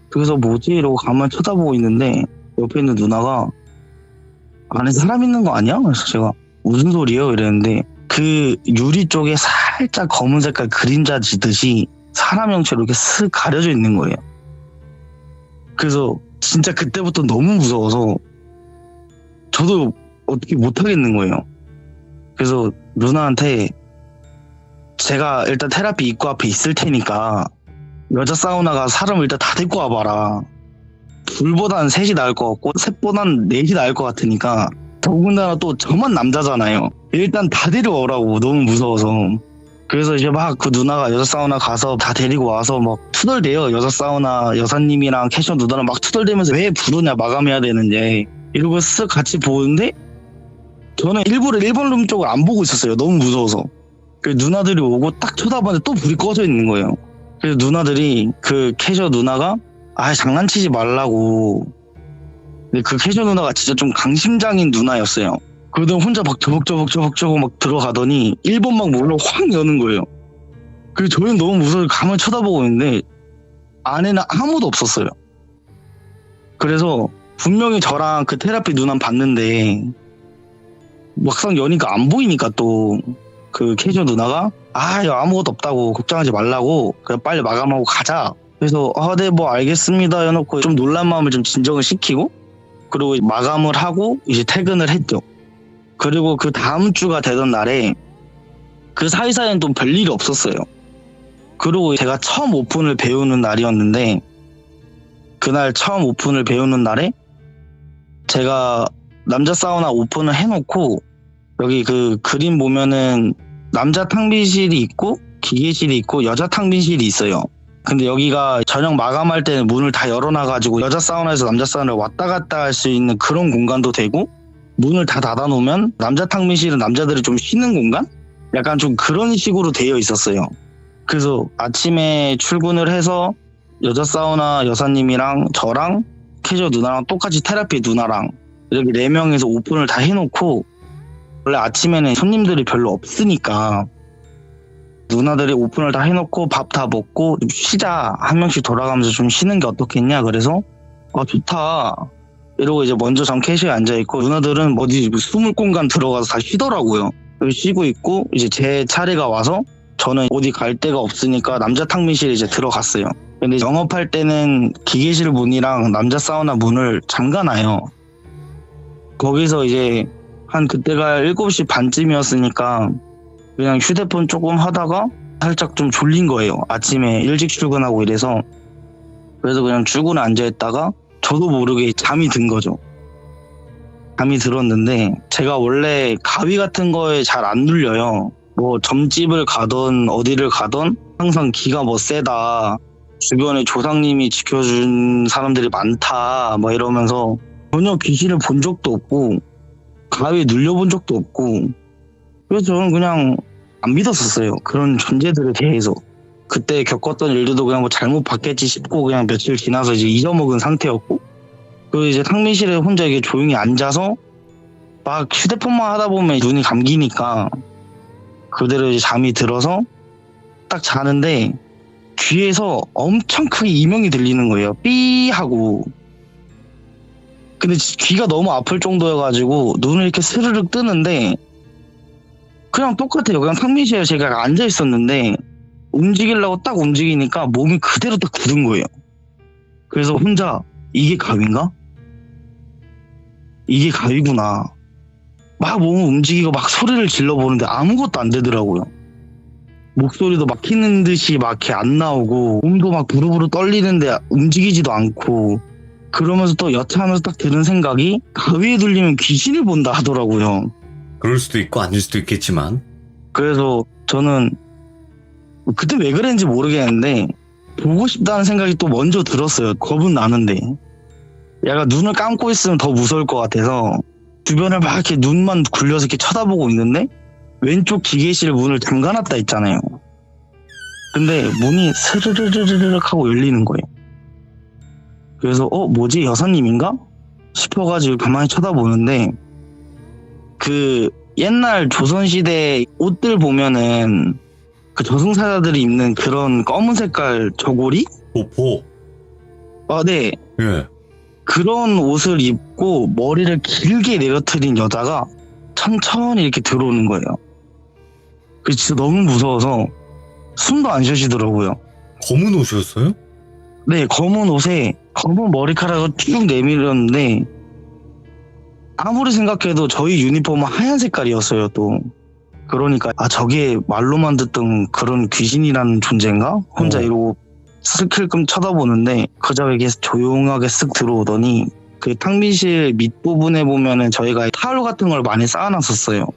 그래서 뭐지? 이러고 가만히 쳐다보고 있는데 옆에 있는 누나가 안에 사람 있는 거 아니야? 그래서 제가 무슨 소리예요? 이랬는데 그 유리 쪽에 살짝 검은 색깔 그림자 지듯이 사람 형체로 이렇게 쓱 가려져 있는 거예요. 그래서 진짜 그때부터 너무 무서워서 저도 어떻게 못하겠는 거예요. 그래서 누나한테 제가 일단 테라피 입구 앞에 있을 테니까 여자 사우나가 사람을 일단 다 데리고 와봐라. 둘보단 셋이 나을 것 같고 셋보단 넷이 나을 것 같으니까, 더군다나 또 저만 남자잖아요. 일단 다 데려오라고, 너무 무서워서. 그래서 이제 막 그 누나가 여자 사우나 가서 다 데리고 와서 막 투덜대요. 여자 사우나 여사님이랑 캐셔 누나랑 막 투덜대면서 왜 부르냐, 마감해야 되는데. 이러고 쓱 같이 보는데 저는 일부러 1번 룸 쪽을 안 보고 있었어요. 너무 무서워서. 그 누나들이 오고 딱 쳐다봤는데 또 불이 꺼져 있는 거예요. 그래서 누나들이, 그 캐셔 누나가 장난치지 말라고. 근데 그 캐셔 누나가 진짜 좀 강심장인 누나였어요. 그러다 혼자 막 저벅저벅 막 들어가더니 1번 막 문을 확 여는 거예요. 그래서 저희는 너무 무서워 가만히 쳐다보고 있는데 안에는 아무도 없었어요. 그래서 분명히 저랑 그 테라피 누나는 봤는데 막상 여니까 안 보이니까 또 그 캐셔 누나가 아무것도 없다고 걱정하지 말라고, 그냥 빨리 마감하고 가자. 그래서 네 뭐 알겠습니다 해놓고 좀 놀란 마음을 좀 진정을 시키고, 그리고 마감을 하고 이제 퇴근을 했죠. 그리고 그 다음 주가 되던 날에 그 사이사이엔 또 별일이 없었어요. 그리고 제가 처음 오픈을 배우는 날이었는데, 그날 처음 오픈을 배우는 날에 제가 남자 사우나 오픈을 해놓고 여기 그 그림 보면은 남자 탕비실이 있고 기계실이 있고 여자 탕비실이 있어요. 근데 여기가 저녁 마감할 때는 문을 다 열어놔가지고 여자 사우나에서 남자 사우나를 왔다 갔다 할 수 있는 그런 공간도 되고, 문을 다 닫아놓으면 남자 탕비실은 남자들이 좀 쉬는 공간? 약간 좀 그런 식으로 되어 있었어요. 그래서 아침에 출근을 해서 여자 사우나 여사님이랑 저랑 캐주얼 누나랑 똑같이 테라피 누나랑 이렇게 4명에서 오픈을 다 해놓고, 원래 아침에는 손님들이 별로 없으니까 누나들이 오픈을 다 해놓고 밥 다 먹고 좀 쉬자, 한 명씩 돌아가면서 좀 쉬는 게 어떻겠냐. 그래서 좋다 이러고 이제 먼저 전 캐시에 앉아있고 누나들은 어디 숨을 공간 들어가서 다 쉬더라고요. 쉬고 있고 이제 제 차례가 와서 저는 어디 갈 데가 없으니까 남자 탕비실에 이제 들어갔어요. 근데 영업할 때는 기계실 문이랑 남자 사우나 문을 잠가놔요. 거기서 이제 한 그때가 7시 반쯤이었으니까 그냥 휴대폰 조금 하다가 살짝 좀 졸린 거예요. 아침에 일찍 출근하고 이래서. 그래서 그냥 출근에 앉아있다가 저도 모르게 잠이 든 거죠. 잠이 들었는데 제가 원래 가위 같은 거에 잘 안 눌려요. 뭐 점집을 가던 어디를 가던 항상 기가 뭐 세다, 주변에 조상님이 지켜준 사람들이 많다 뭐 이러면서 전혀 귀신을 본 적도 없고 가위에 눌려본 적도 없고, 그래서 저는 그냥 안 믿었었어요. 그런 존재들에 대해서. 그때 겪었던 일들도 그냥 뭐 잘못 봤겠지 싶고 그냥 며칠 지나서 이제 잊어먹은 상태였고, 그리고 이제 탕비실에 혼자 이게 조용히 앉아서 막 휴대폰만 하다 보면 눈이 감기니까 그대로 이제 잠이 들어서 딱 자는데 귀에서 엄청 크게 이명이 들리는 거예요. 삐 하고. 근데 귀가 너무 아플 정도여가지고 눈을 이렇게 스르륵 뜨는데 그냥 똑같아요. 그냥 탕비실에 제가 앉아 있었는데 움직이려고 딱 움직이니까 몸이 그대로 딱 굳은 거예요. 그래서 혼자 이게 가위인가? 이게 가위구나. 막 몸을 움직이고 막 소리를 질러보는데 아무것도 안 되더라고요. 목소리도 막히는 듯이 막 이렇게 안 나오고 몸도 막 부르부르 떨리는데 움직이지도 않고 그러면서 또 여차하면서 딱 드는 생각이 가위에 눌리면 귀신을 본다 하더라고요. 그럴 수도 있고 아닐 수도 있겠지만. 그래서 저는 그때 왜 그랬는지 모르겠는데 보고 싶다는 생각이 또 먼저 들었어요. 겁은 나는데 약간 눈을 감고 있으면 더 무서울 것 같아서 주변을 막 이렇게 눈만 굴려서 이렇게 쳐다보고 있는데 왼쪽 기계실 문을 잠가놨다 했잖아요. 근데 문이 스르르르르륵 하고 열리는 거예요. 그래서 뭐지 여사님인가 싶어가지고 가만히 쳐다보는데 그 옛날 조선시대 옷들 보면은 그 저승사자들이 입는 그런 검은 색깔 저고리? 보포. 네. 예. 그런 옷을 입고 머리를 길게 내려뜨린 여자가 천천히 이렇게 들어오는 거예요. 그래서 진짜 너무 무서워서 숨도 안 쉬시더라고요. 검은 옷이었어요? 네, 검은 옷에 검은 머리카락을 쭉 내밀었는데 아무리 생각해도 저희 유니폼은 하얀 색깔이었어요 또. 그러니까 저게 말로만 듣던 그런 귀신이라는 존재인가? 혼자 이러고 슬클끔 쳐다보는데 그자에게 조용하게 쓱 들어오더니 그 탕비실 밑부분에 보면은 저희가 타올 같은 걸 많이 쌓아놨었어요.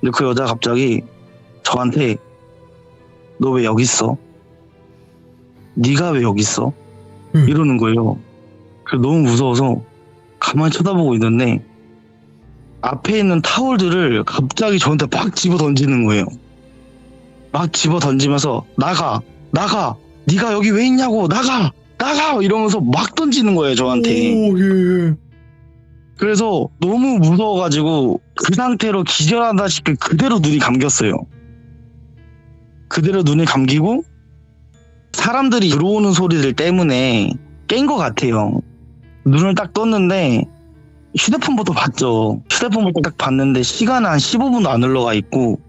근데 그 여자가 갑자기 저한테 너 왜 여기 있어? 네가 왜 여기 있어? 이러는 거예요. 그래서 너무 무서워서 가만히 쳐다보고 있는데 앞에 있는 타올들을 갑자기 저한테 막 집어 던지는 거예요. 막 집어 던지면서 나가 네가 여기 왜 있냐고 나가 이러면서 막 던지는 거예요 저한테. 오, 예. 그래서 너무 무서워가지고 그 상태로 기절하다시피 그대로 눈이 감겼어요. 그대로 눈이 감기고 사람들이 들어오는 소리들 때문에 깬 것 같아요. 눈을 딱 떴는데 휴대폰부터 봤죠. 휴대폰부터 딱 봤는데 시간은 한 15분도 안 흘러가 있고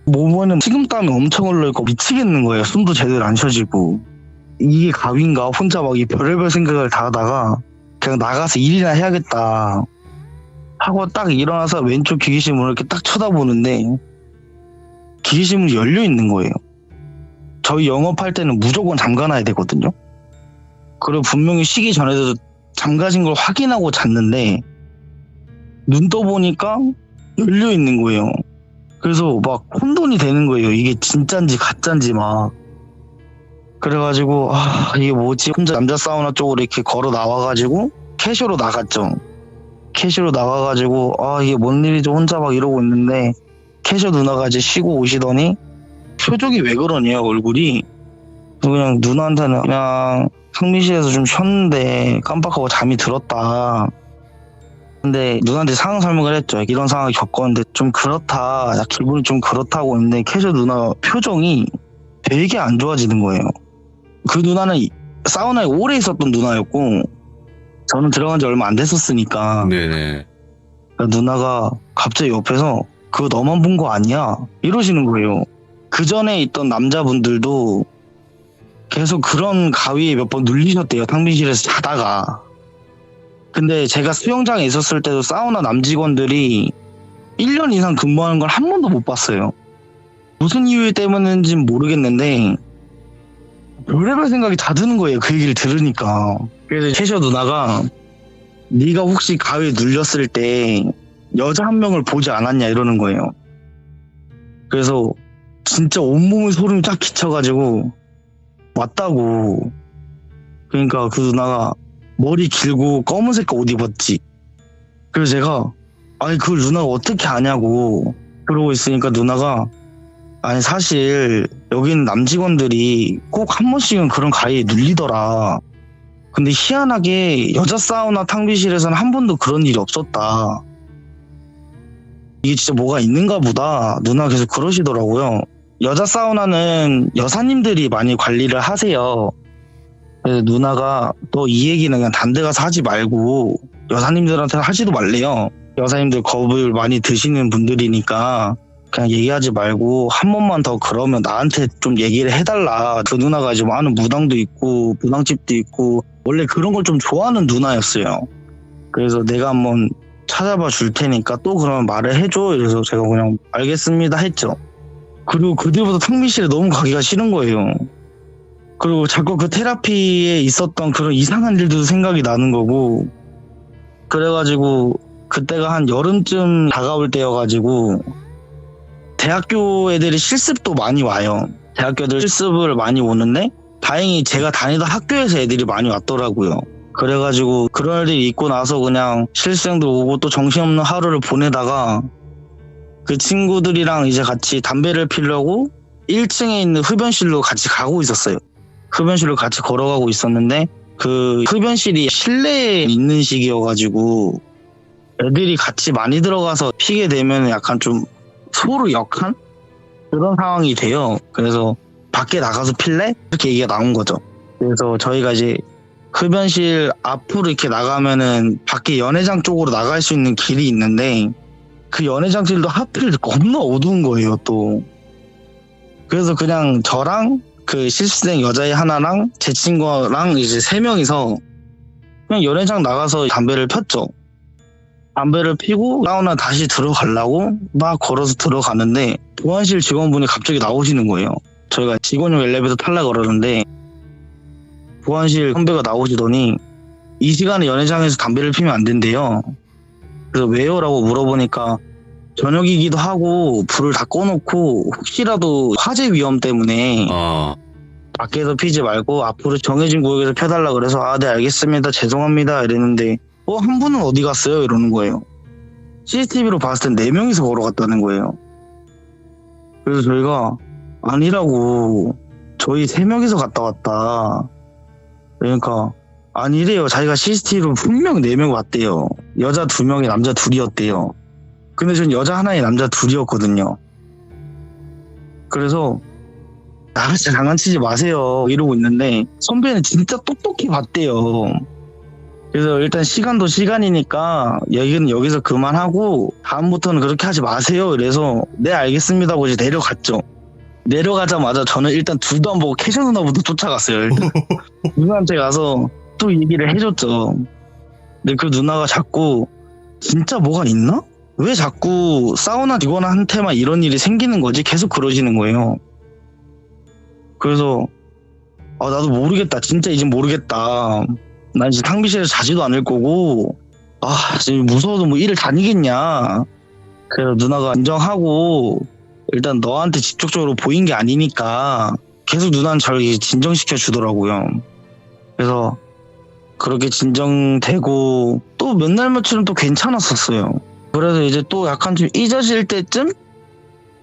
몸에는 식은땀이 엄청 흘러있고 미치겠는 거예요. 숨도 제대로 안 쉬어지고 이게 가위인가 혼자 막 이 별의별 생각을 다 하다가 그냥 나가서 일이나 해야겠다 하고 딱 일어나서 왼쪽 기계실 문을 이렇게 딱 쳐다보는데 기계실 문이 열려 있는 거예요. 저희 영업할 때는 무조건 잠가놔야 되거든요. 그리고 분명히 쉬기 전에도 잠가진 걸 확인하고 잤는데 눈 떠보니까 열려 있는 거예요. 그래서 막 혼돈이 되는 거예요. 이게 진짠지 가짠지 막. 그래가지고 이게 뭐지? 혼자 남자 사우나 쪽으로 이렇게 걸어 나와가지고 캐셔로 나갔죠. 캐셔로 나가가지고 이게 뭔 일이죠? 혼자 막 이러고 있는데 캐셔 누나가 이제 쉬고 오시더니 표정이 왜 그러냐 얼굴이. 그냥 누나한테는 그냥 상미실에서 좀 쉬었는데 깜빡하고 잠이 들었다. 근데 누나한테 상황 설명을 했죠. 이런 상황을 겪었는데 좀 그렇다. 기분이 좀 그렇다고 했는데 캐셔 누나 표정이 되게 안 좋아지는 거예요. 그 누나는 사우나에 오래 있었던 누나였고 저는 들어간 지 얼마 안 됐었으니까. 네네. 누나가 갑자기 옆에서 그거 너만 본 거 아니야? 이러시는 거예요. 그 전에 있던 남자분들도 계속 그런 가위에 몇 번 눌리셨대요. 탕비실에서 자다가. 근데 제가 수영장에 있었을 때도 사우나 남직원들이 1년 이상 근무하는 걸 한 번도 못 봤어요. 무슨 이유 때문인지는 모르겠는데 별의별 생각이 다 드는 거예요. 그 얘기를 들으니까. 그래서 캐셔 누나가 네가 혹시 가위에 눌렸을 때 여자 한 명을 보지 않았냐 이러는 거예요. 그래서 진짜 온몸에 소름이 쫙 끼쳐가지고 맞다고. 그러니까 그 누나가 머리 길고 검은색 옷 입었지. 그래서 제가 아니 그걸 누나가 어떻게 아냐고 그러고 있으니까 누나가 아니 사실 여기는 남직원들이 꼭 한 번씩은 그런 가위에 눌리더라. 근데 희한하게 여자 사우나 탕비실에서는 한 번도 그런 일이 없었다. 이게 진짜 뭐가 있는가 보다. 누나가 계속 그러시더라고요. 여자 사우나는 여사님들이 많이 관리를 하세요. 그래서 누나가 또 이 얘기는 그냥 단데 가서 하지 말고 여사님들한테 하지도 말래요. 여사님들 겁을 많이 드시는 분들이니까 그냥 얘기하지 말고 한 번만 더 그러면 나한테 좀 얘기를 해달라. 그 누나가 지금 아는 무당도 있고 무당집도 있고 원래 그런 걸 좀 좋아하는 누나였어요. 그래서 내가 한번 찾아봐 줄 테니까 또 그러면 말을 해줘. 이래서 제가 그냥 알겠습니다 했죠. 그리고 그들보다 탕비실에 너무 가기가 싫은 거예요. 그리고 자꾸 그 테라피에 있었던 그런 이상한 일도 생각이 나는 거고, 그래가지고 그때가 한 여름쯤 다가올 때여가지고 대학교 애들이 실습도 많이 와요. 대학교 애들 실습을 많이 오는데 다행히 제가 다니던 학교에서 애들이 많이 왔더라고요. 그래가지고 그런 일이 있고 나서 그냥 실습생들 오고 또 정신없는 하루를 보내다가 그 친구들이랑 이제 같이 담배를 피려고 1층에 있는 흡연실로 같이 가고 있었어요. 흡연실로 같이 걸어가고 있었는데 그 흡연실이 실내에 있는 시기여가지고 애들이 같이 많이 들어가서 피게 되면 약간 좀 서로 역한 그런 상황이 돼요. 그래서 밖에 나가서 필래? 이렇게 얘기가 나온 거죠. 그래서 저희가 이제 흡연실 앞으로 이렇게 나가면은 밖에 연회장 쪽으로 나갈 수 있는 길이 있는데 그 연회장실도 하필 겁나 어두운 거예요 또. 그래서 그냥 저랑 그 실습생 여자애 하나랑 제 친구랑 이제 3명이서 그냥 연회장 나가서 담배를 폈죠. 담배를 피고 사우나 다시 들어가려고 막 걸어서 들어가는데 보안실 직원분이 갑자기 나오시는 거예요. 저희가 직원용 엘리베이터 타려고 그러는데 보안실 선배가 나오시더니 이 시간에 연회장에서 담배를 피면 안 된대요. 그래서 왜요? 라고 물어보니까 저녁이기도 하고 불을 다 꺼놓고 혹시라도 화재 위험 때문에 밖에서 피지 말고 앞으로 정해진 구역에서 펴달라 그래서 아, 네 알겠습니다 죄송합니다 이랬는데 한 분은 어디 갔어요? 이러는 거예요. CCTV로 봤을 땐 4명이서 걸어갔다는 거예요. 그래서 저희가 아니라고 저희 3명이서 갔다 왔다. 그러니까 아니래요. 자기가 CCTV로 분명 4명 왔대요. 여자 2명에 남자 2이었대요. 근데 전 여자 하나에 남자 2이었거든요. 그래서 나같이 장난치지 마세요 이러고 있는데 선배는 진짜 똑똑히 봤대요. 그래서 일단 시간도 시간이니까 얘기는 여기서 그만하고 다음부터는 그렇게 하지 마세요. 이래서 네 알겠습니다 하고 이제 내려갔죠. 내려가자마자 저는 일단 둘도 안 보고 캐셔 누나부터 쫓아갔어요. 일단 누나한테 가서 또 얘기를 해줬죠. 근데 그 누나가 자꾸 진짜 뭐가 있나? 왜 자꾸 사우나 직원한테만 이런 일이 생기는 거지? 계속 그러시는 거예요. 그래서 나도 모르겠다. 진짜 이제 모르겠다. 난 이제 탕비실에 자지도 않을 거고 지금 무서워서 뭐 일을 다니겠냐. 그래서 누나가 인정하고 일단 너한테 직접적으로 보인 게 아니니까 계속 누나는 저를 진정시켜 주더라고요. 그래서 그렇게 진정되고 또 몇 날 며칠은 또 괜찮았었어요. 그래서 이제 또 약간 좀 잊어질 때쯤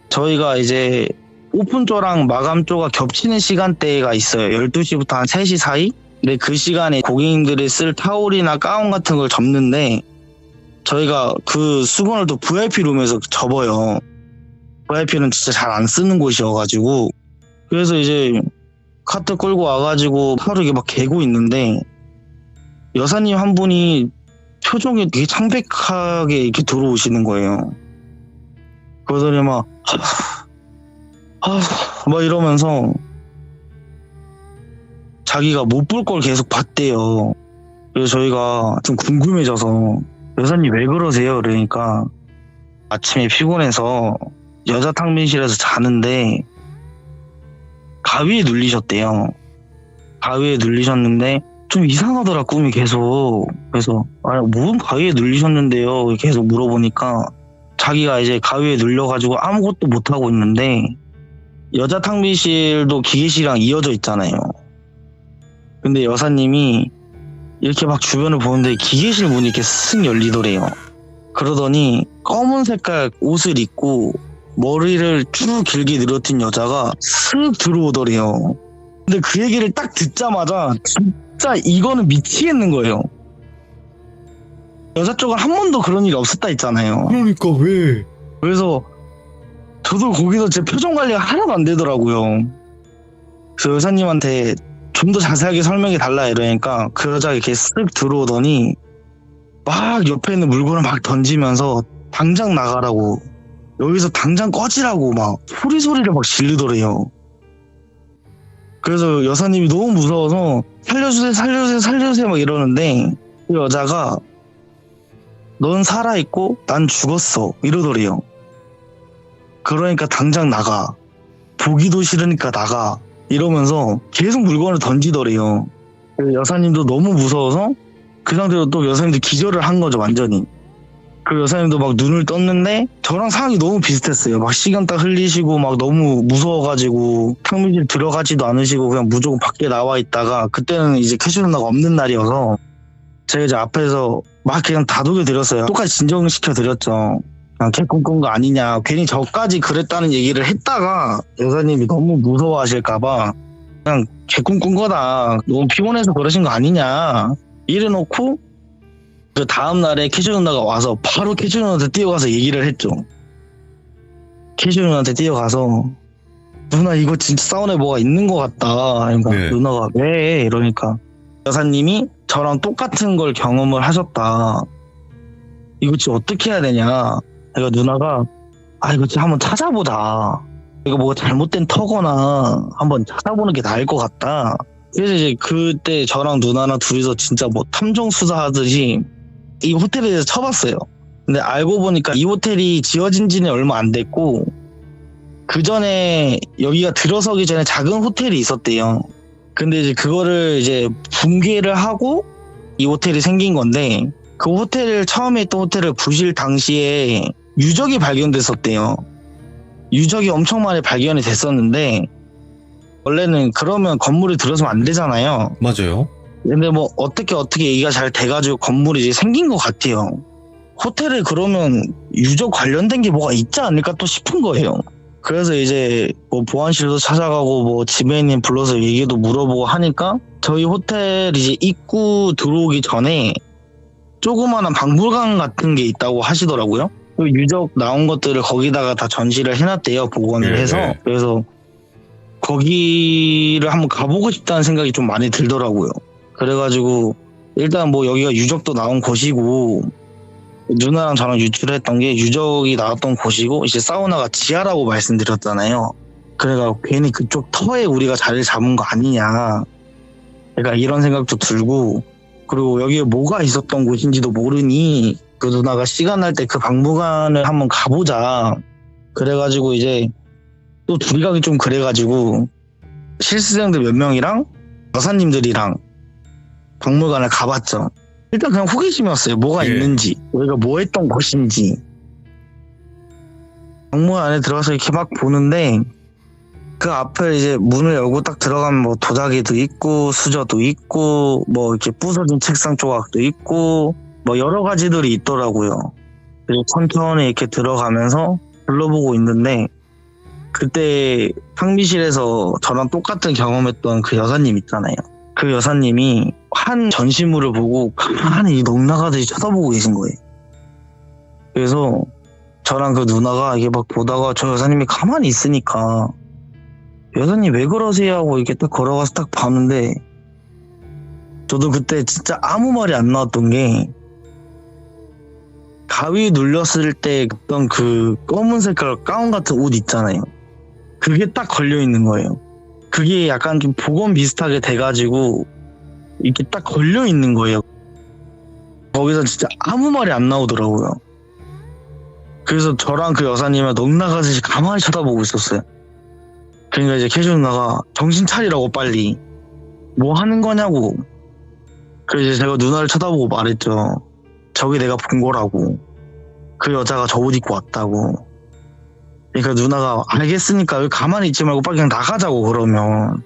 저희가 이제 오픈조랑 마감조가 겹치는 시간대가 있어요. 12시부터 한 3시 사이? 근데 그 시간에 고객님들이 쓸 타올이나 가운 같은 걸 접는데 저희가 그 수건을 또 VIP룸에서 접어요. VIP는 진짜 잘 안 쓰는 곳이어가지고 그래서 이제 카트 끌고 와가지고 하루 이게 막 개고 있는데 여사님 한 분이 표정이 되게 창백하게 이렇게 들어오시는 거예요. 그러더니 막 이러면서 자기가 못 볼 걸 계속 봤대요. 그래서 저희가 좀 궁금해져서 여사님 왜 그러세요? 그러니까 아침에 피곤해서 여자 탕비실에서 자는데 가위에 눌리셨대요. 가위에 눌리셨는데 좀 이상하더라 꿈이 계속. 그래서 뭔 가위에 눌리셨는데요? 계속 물어보니까 자기가 이제 가위에 눌려가지고 아무것도 못하고 있는데 여자 탕비실도 기계실이랑 이어져 있잖아요. 근데 여사님이 이렇게 막 주변을 보는데 기계실 문이 이렇게 쓱 열리더래요. 그러더니 검은 색깔 옷을 입고 머리를 쭉 길게 늘어뜨린 여자가 쓱 들어오더래요. 근데 그 얘기를 딱 듣자마자 진짜 이거는 미치겠는 거예요. 여자 쪽은 한 번도 그런 일이 없었다 했잖아요. 그러니까 왜? 그래서 저도 거기서 제 표정 관리가 하나도 안 되더라고요. 그래서 여사님한테 좀 더 자세하게 설명해 달라 이러니까 그 여자가 이렇게 쓱 들어오더니 막 옆에 있는 물건을 막 던지면서 당장 나가라고 여기서 당장 꺼지라고 막 소리를 막 지르더래요. 그래서 여사님이 너무 무서워서 살려주세요 막 이러는데 그 여자가 넌 살아있고 난 죽었어 이러더래요. 그러니까 당장 나가. 보기도 싫으니까 나가. 이러면서 계속 물건을 던지더래요. 그래서 여사님도 너무 무서워서 그 상태로 또 여사님도 기절을 한 거죠, 완전히. 그 여사님도 막 눈을 떴는데 저랑 상황이 너무 비슷했어요. 막 식은땀 흘리시고 막 너무 무서워가지고 탕비실 들어가지도 않으시고 그냥 무조건 밖에 나와 있다가, 그때는 이제 캐시 누나가 없는 날이어서 제가 이제 앞에서 막 그냥 다독여 드렸어요. 똑같이 진정시켜 드렸죠. 그냥 개 꿈꾼 거 아니냐, 괜히 저까지 그랬다는 얘기를 했다가 여사님이 너무 무서워하실까봐 그냥 개 꿈꾼 거다, 너무 피곤해서 그러신 거 아니냐 이래놓고, 그 다음날에 캐시 누나가 와서 바로 캐시 누나한테 뛰어가서 얘기를 했죠. 캐시 누나한테 뛰어가서 누나 이거 진짜 사운드에 뭐가 있는 것 같다. 그러니까 네. 누나가 왜? 이러니까 여사님이 저랑 똑같은 걸 경험을 하셨다. 이거 진짜 어떻게 해야 되냐. 그러니까 누나가 이거 진짜 한번 찾아보자. 이거 뭐가 잘못된 터거나 한번 찾아보는 게 나을 것 같다. 그래서 이제 그때 저랑 누나랑 둘이서 진짜 뭐 탐정 수사하듯이 이 호텔에 대해서 쳐봤어요. 근데 알고 보니까 이 호텔이 지어진 지는 얼마 안 됐고, 그 전에 여기가 들어서기 전에 작은 호텔이 있었대요. 근데 이제 그거를 이제 붕괴를 하고 이 호텔이 생긴 건데, 그 호텔을 처음에 있던 호텔을 부실 당시에 유적이 발견됐었대요. 유적이 엄청 많이 발견이 됐었는데, 원래는 그러면 건물이 들어서면 안 되잖아요. 맞아요. 근데 뭐 어떻게 얘기가 잘 돼가지고 건물이 이제 생긴 것 같아요. 호텔에 그러면 유적 관련된 게 뭐가 있지 않을까 또 싶은 거예요. 그래서 이제 뭐 보안실도 찾아가고 뭐 지배인님 불러서 얘기도 물어보고 하니까 저희 호텔 이제 입구 들어오기 전에 조그마한 박물관 같은 게 있다고 하시더라고요. 그 유적 나온 것들을 거기다가 다 전시를 해놨대요, 복원을 네, 해서. 네. 그래서 거기를 한번 가보고 싶다는 생각이 좀 많이 들더라고요. 그래가지고 일단 뭐 여기가 유적도 나온 곳이고, 누나랑 저랑 유출했던 게 유적이 나왔던 곳이고, 이제 사우나가 지하라고 말씀드렸잖아요. 그래가 괜히 그쪽 터에 우리가 자리를 잡은 거 아니냐, 그러니까 이런 생각도 들고, 그리고 여기에 뭐가 있었던 곳인지도 모르니 그 누나가 시간 날 때 그 박물관을 한번 가보자. 그래가지고 이제 또 둘이 가기 좀 그래가지고 실습생들 몇 명이랑 여사님들이랑 박물관을 가봤죠. 일단 그냥 호기심이었어요. 뭐가 예. 있는지, 우리가 뭐 했던 곳인지. 박물관 안에 들어가서 이렇게 막 보는데, 그 앞에 이제 문을 열고 딱 들어가면 뭐 도자기도 있고 수저도 있고 뭐 이렇게 부서진 책상 조각도 있고 뭐 여러 가지들이 있더라고요. 그리고 천천히 이렇게 들어가면서 둘러보고 있는데, 그때 탕비실에서 저랑 똑같은 경험했던 그 여사님 있잖아요. 그 여사님이 한 전시물을 보고 가만히 넋나가듯이 쳐다보고 계신 거예요. 그래서 저랑 그 누나가 이게 막 보다가 저 여사님이 가만히 있으니까 여사님 왜 그러세요 하고 이렇게 딱 걸어가서 딱 봤는데, 저도 그때 진짜 아무 말이 안 나왔던 게, 가위 눌렸을 때 어떤 그 검은 색깔 가운 같은 옷 있잖아요. 그게 딱 걸려 있는 거예요. 그게 약간 좀 복원 비슷하게 돼가지고 이렇게 딱 걸려 있는 거예요. 거기서 진짜 아무 말이 안 나오더라고요. 그래서 저랑 그 여사님은 넋나가듯이 가만히 쳐다보고 있었어요. 그러니까 이제 캐시 누나가 정신 차리라고, 빨리 뭐 하는 거냐고. 그래서 이제 제가 누나를 쳐다보고 말했죠. 저기 내가 본 거라고. 그 여자가 저 옷 입고 왔다고. 그러니까 누나가 알겠으니까 여기 가만히 있지 말고 빨리 그냥 나가자고, 그러면.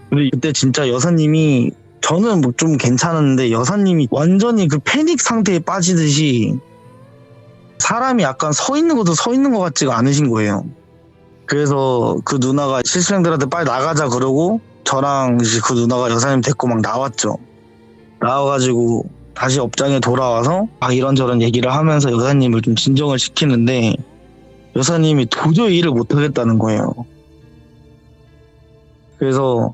근데 그때 진짜 여사님이, 저는 뭐 좀 괜찮았는데 여사님이 완전히 그 패닉 상태에 빠지듯이 사람이 약간 서 있는 것도 서 있는 것 같지가 않으신 거예요. 그래서 그 누나가 실수생들한테 빨리 나가자 그러고 저랑 이제 그 누나가 여사님 데리고 막 나왔죠. 나와가지고 다시 업장에 돌아와서 막 이런저런 얘기를 하면서 여사님을 좀 진정을 시키는데, 여사님이 도저히 일을 못하겠다는 거예요. 그래서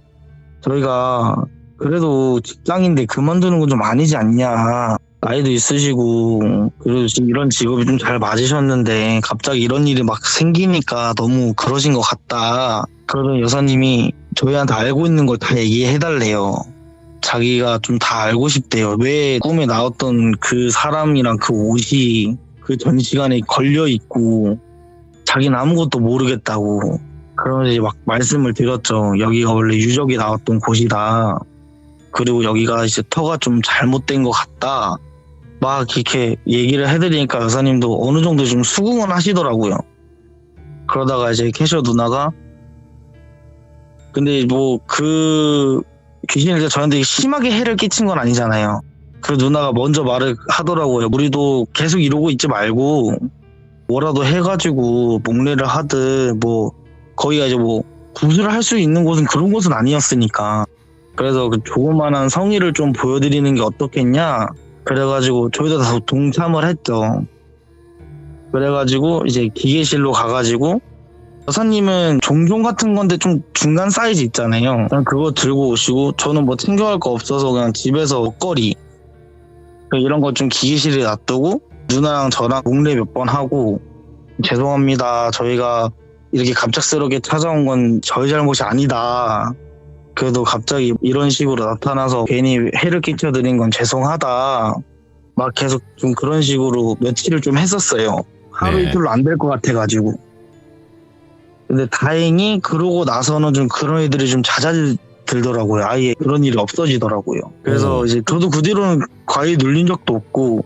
저희가 그래도 직장인데 그만두는 건 좀 아니지 않냐, 나이도 있으시고 그래도 지금 이런 직업이 좀 잘 맞으셨는데 갑자기 이런 일이 막 생기니까 너무 그러신 것 같다. 그러던 여사님이 저희한테 알고 있는 걸 다 얘기해달래요. 자기가 좀 다 알고 싶대요. 왜 꿈에 나왔던 그 사람이랑 그 옷이 그 전시관에 걸려있고 자기는 아무것도 모르겠다고. 그러면서 이제 막 말씀을 드렸죠. 여기가 원래 유적이 나왔던 곳이다. 그리고 여기가 이제 터가 좀 잘못된 것 같다. 막 이렇게 얘기를 해드리니까 여사님도 어느 정도 좀 수긍은 하시더라고요. 그러다가 이제 캐셔 누나가 근데 뭐 그 귀신이 저한테 심하게 해를 끼친 건 아니잖아요. 그 누나가 먼저 말을 하더라고요. 우리도 계속 이러고 있지 말고 뭐라도 해가지고 목례를 하든 뭐 거기가 이제 뭐 구슬을 할 수 있는 곳은 그런 곳은 아니었으니까 그래서 그 조그만한 성의를 좀 보여드리는 게 어떻겠냐 그래가지고 저희도 다 동참을 했죠. 그래가지고 이제 기계실로 가가지고 여사님은 종종 같은 건데 좀 중간 사이즈 있잖아요. 그냥 그거 들고 오시고 저는 뭐 챙겨갈 거 없어서 그냥 집에서 먹거리 이런 거 좀 기계실에 놔두고 누나랑 저랑 목례 몇 번 하고 죄송합니다. 저희가 이렇게 갑작스럽게 찾아온 건 저희 잘못이 아니다. 그래도 갑자기 이런 식으로 나타나서 괜히 해를 끼쳐드린 건 죄송하다. 막 계속 좀 그런 식으로 며칠을 좀 했었어요. 하루 네. 이틀로 안 될 것 같아가지고. 근데 다행히 그러고 나서는 좀 그런 애들이 좀 잦아들더라고요. 아예 그런 일이 없어지더라고요. 그래서 이제 저도 그 뒤로는 과히 눌린 적도 없고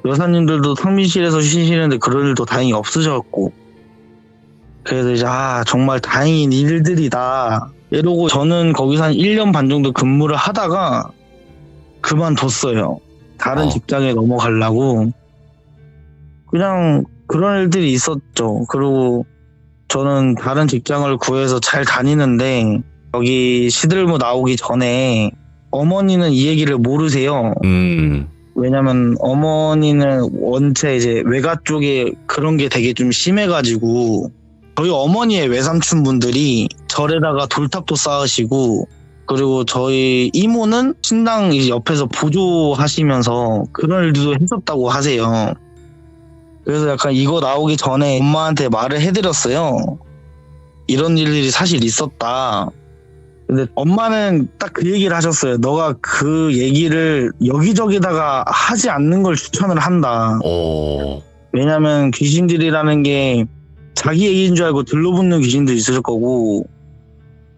여사님들도 탕민실에서 쉬시는데 그런 일도 다행히 없으셨고 그래서 이제 정말 다행인 일들이다 이러고 저는 거기서 한 1년 반 정도 근무를 하다가 그만뒀어요. 다른 직장에 넘어가려고 그냥 그런 일들이 있었죠. 그리고 저는 다른 직장을 구해서 잘 다니는데 여기 시들무 나오기 전에 어머니는 이 얘기를 모르세요. 왜냐면 어머니는 원체 이제 외가 쪽에 그런 게 되게 좀 심해가지고 저희 어머니의 외삼촌 분들이 절에다가 돌탑도 쌓으시고 그리고 저희 이모는 신당 이제 옆에서 보조하시면서 그런 일도 했었다고 하세요. 그래서 약간 이거 나오기 전에 엄마한테 말을 해드렸어요. 이런 일들이 사실 있었다. 근데 엄마는 딱 그 얘기를 하셨어요. 너가 그 얘기를 여기저기다가 하지 않는 걸 추천을 한다. 왜냐면 귀신들이라는 게 자기 얘기인 줄 알고 들러붙는 귀신도 있을 거고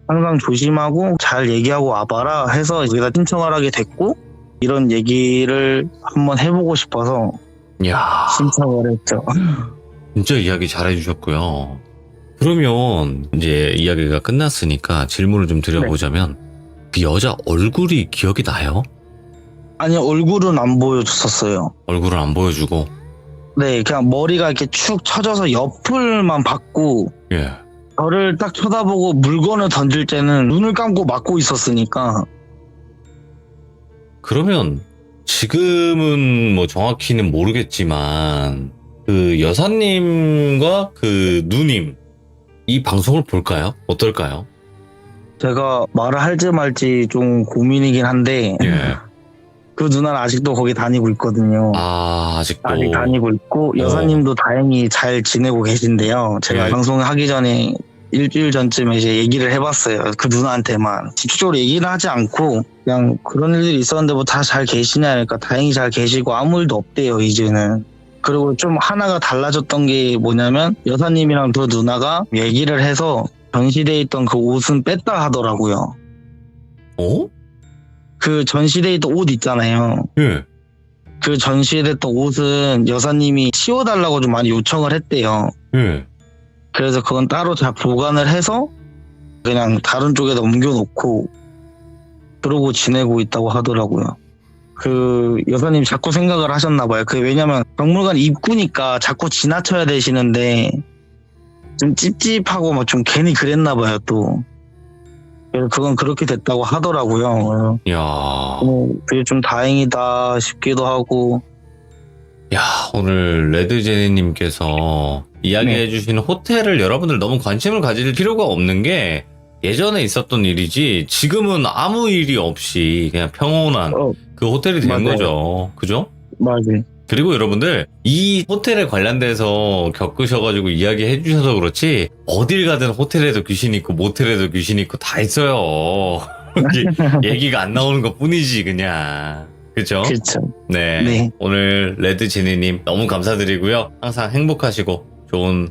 항상 조심하고 잘 얘기하고 와봐라 해서 우리가 신청을 하게 됐고 이런 얘기를 한번 해보고 싶어서 이야. 신청을 했죠. 진짜 이야기 잘해주셨고요. 그러면 이제 이야기가 끝났으니까 질문을 좀 드려보자면 그 여자 얼굴이 기억이 나요? 아니 얼굴은 안 보여줬었어요. 얼굴을 안 보여주고 네, 그냥 머리가 이렇게 축 처져서 옆을만 봤고 예. 저를 딱 쳐다보고 물건을 던질 때는 눈을 감고 막고 있었으니까. 그러면 지금은 뭐 정확히는 모르겠지만 그 여사님과 그 누님 이 방송을 볼까요? 어떨까요? 제가 말을 할지 말지 좀 고민이긴 한데 예. 그 누나는 아직도 거기 다니고 있거든요. 아직도 아직 다니고 있고 여사님도 다행히 잘 지내고 계신데요. 제가 예. 방송하기 전에 일주일 전쯤에 이제 얘기를 해봤어요. 그 누나한테만 직접적으로 얘기를 하지 않고 그냥 그런 일들이 있었는데 뭐 다 잘 계시냐 하니까 다행히 잘 계시고 아무 일도 없대요 이제는. 그리고 좀 하나가 달라졌던 게 뭐냐면 여사님이랑 그 누나가 얘기를 해서 전시대에 있던 그 옷은 뺐다 하더라고요. 그 전시대에 있던 옷 있잖아요. 예. 그 전시됐던 옷은 여사님이 치워달라고 좀 많이 요청을 했대요. 예. 그래서 그건 따로 잘 보관을 해서 그냥 다른 쪽에다 옮겨놓고 그러고 지내고 있다고 하더라고요. 그 여사님 자꾸 생각을 하셨나봐요. 왜냐면 박물관 입구니까 자꾸 지나쳐야 되시는데 좀 찝찝하고 막 좀 괜히 그랬나봐요 또. 그래서 그건 그렇게 됐다고 하더라고요. 야. 그게 좀 다행이다 싶기도 하고. 야, 오늘 레드제니님께서 이야기해주신 호텔을 여러분들 너무 관심을 가질 필요가 없는 게 예전에 있었던 일이지 지금은 아무 일이 없이 그냥 평온한 그 호텔이 된 맞아요. 거죠. 그죠? 맞아요. 그리고 여러분들 이 호텔에 관련돼서 겪으셔가지고 이야기해 주셔서 그렇지 어딜 가든 호텔에도 귀신이 있고 모텔에도 귀신이 있고 다 있어요. 얘기가 안 나오는 것 뿐이지 그냥. 그렇죠? 그렇죠. 네. 네. 오늘 레드제니님 너무 감사드리고요. 항상 행복하시고 좋은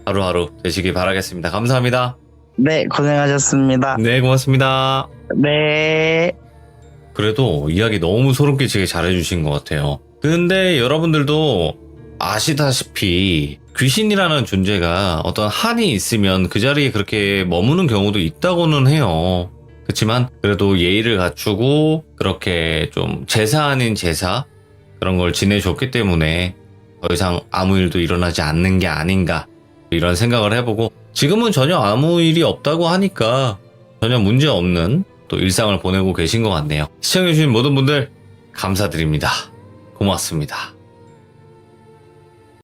하루하루 되시길 바라겠습니다. 감사합니다. 네, 고생하셨습니다. 네, 고맙습니다. 네. 그래도 이야기 너무 소름 끼치게 잘해주신 것 같아요. 근데 여러분들도 아시다시피 귀신이라는 존재가 어떤 한이 있으면 그 자리에 그렇게 머무는 경우도 있다고는 해요. 그렇지만 그래도 예의를 갖추고 그렇게 좀 제사 아닌 제사 그런 걸 지내줬기 때문에 더 이상 아무 일도 일어나지 않는 게 아닌가 이런 생각을 해보고 지금은 전혀 아무 일이 없다고 하니까 전혀 문제 없는 또 일상을 보내고 계신 것 같네요. 시청해주신 모든 분들 감사드립니다. 고맙습니다.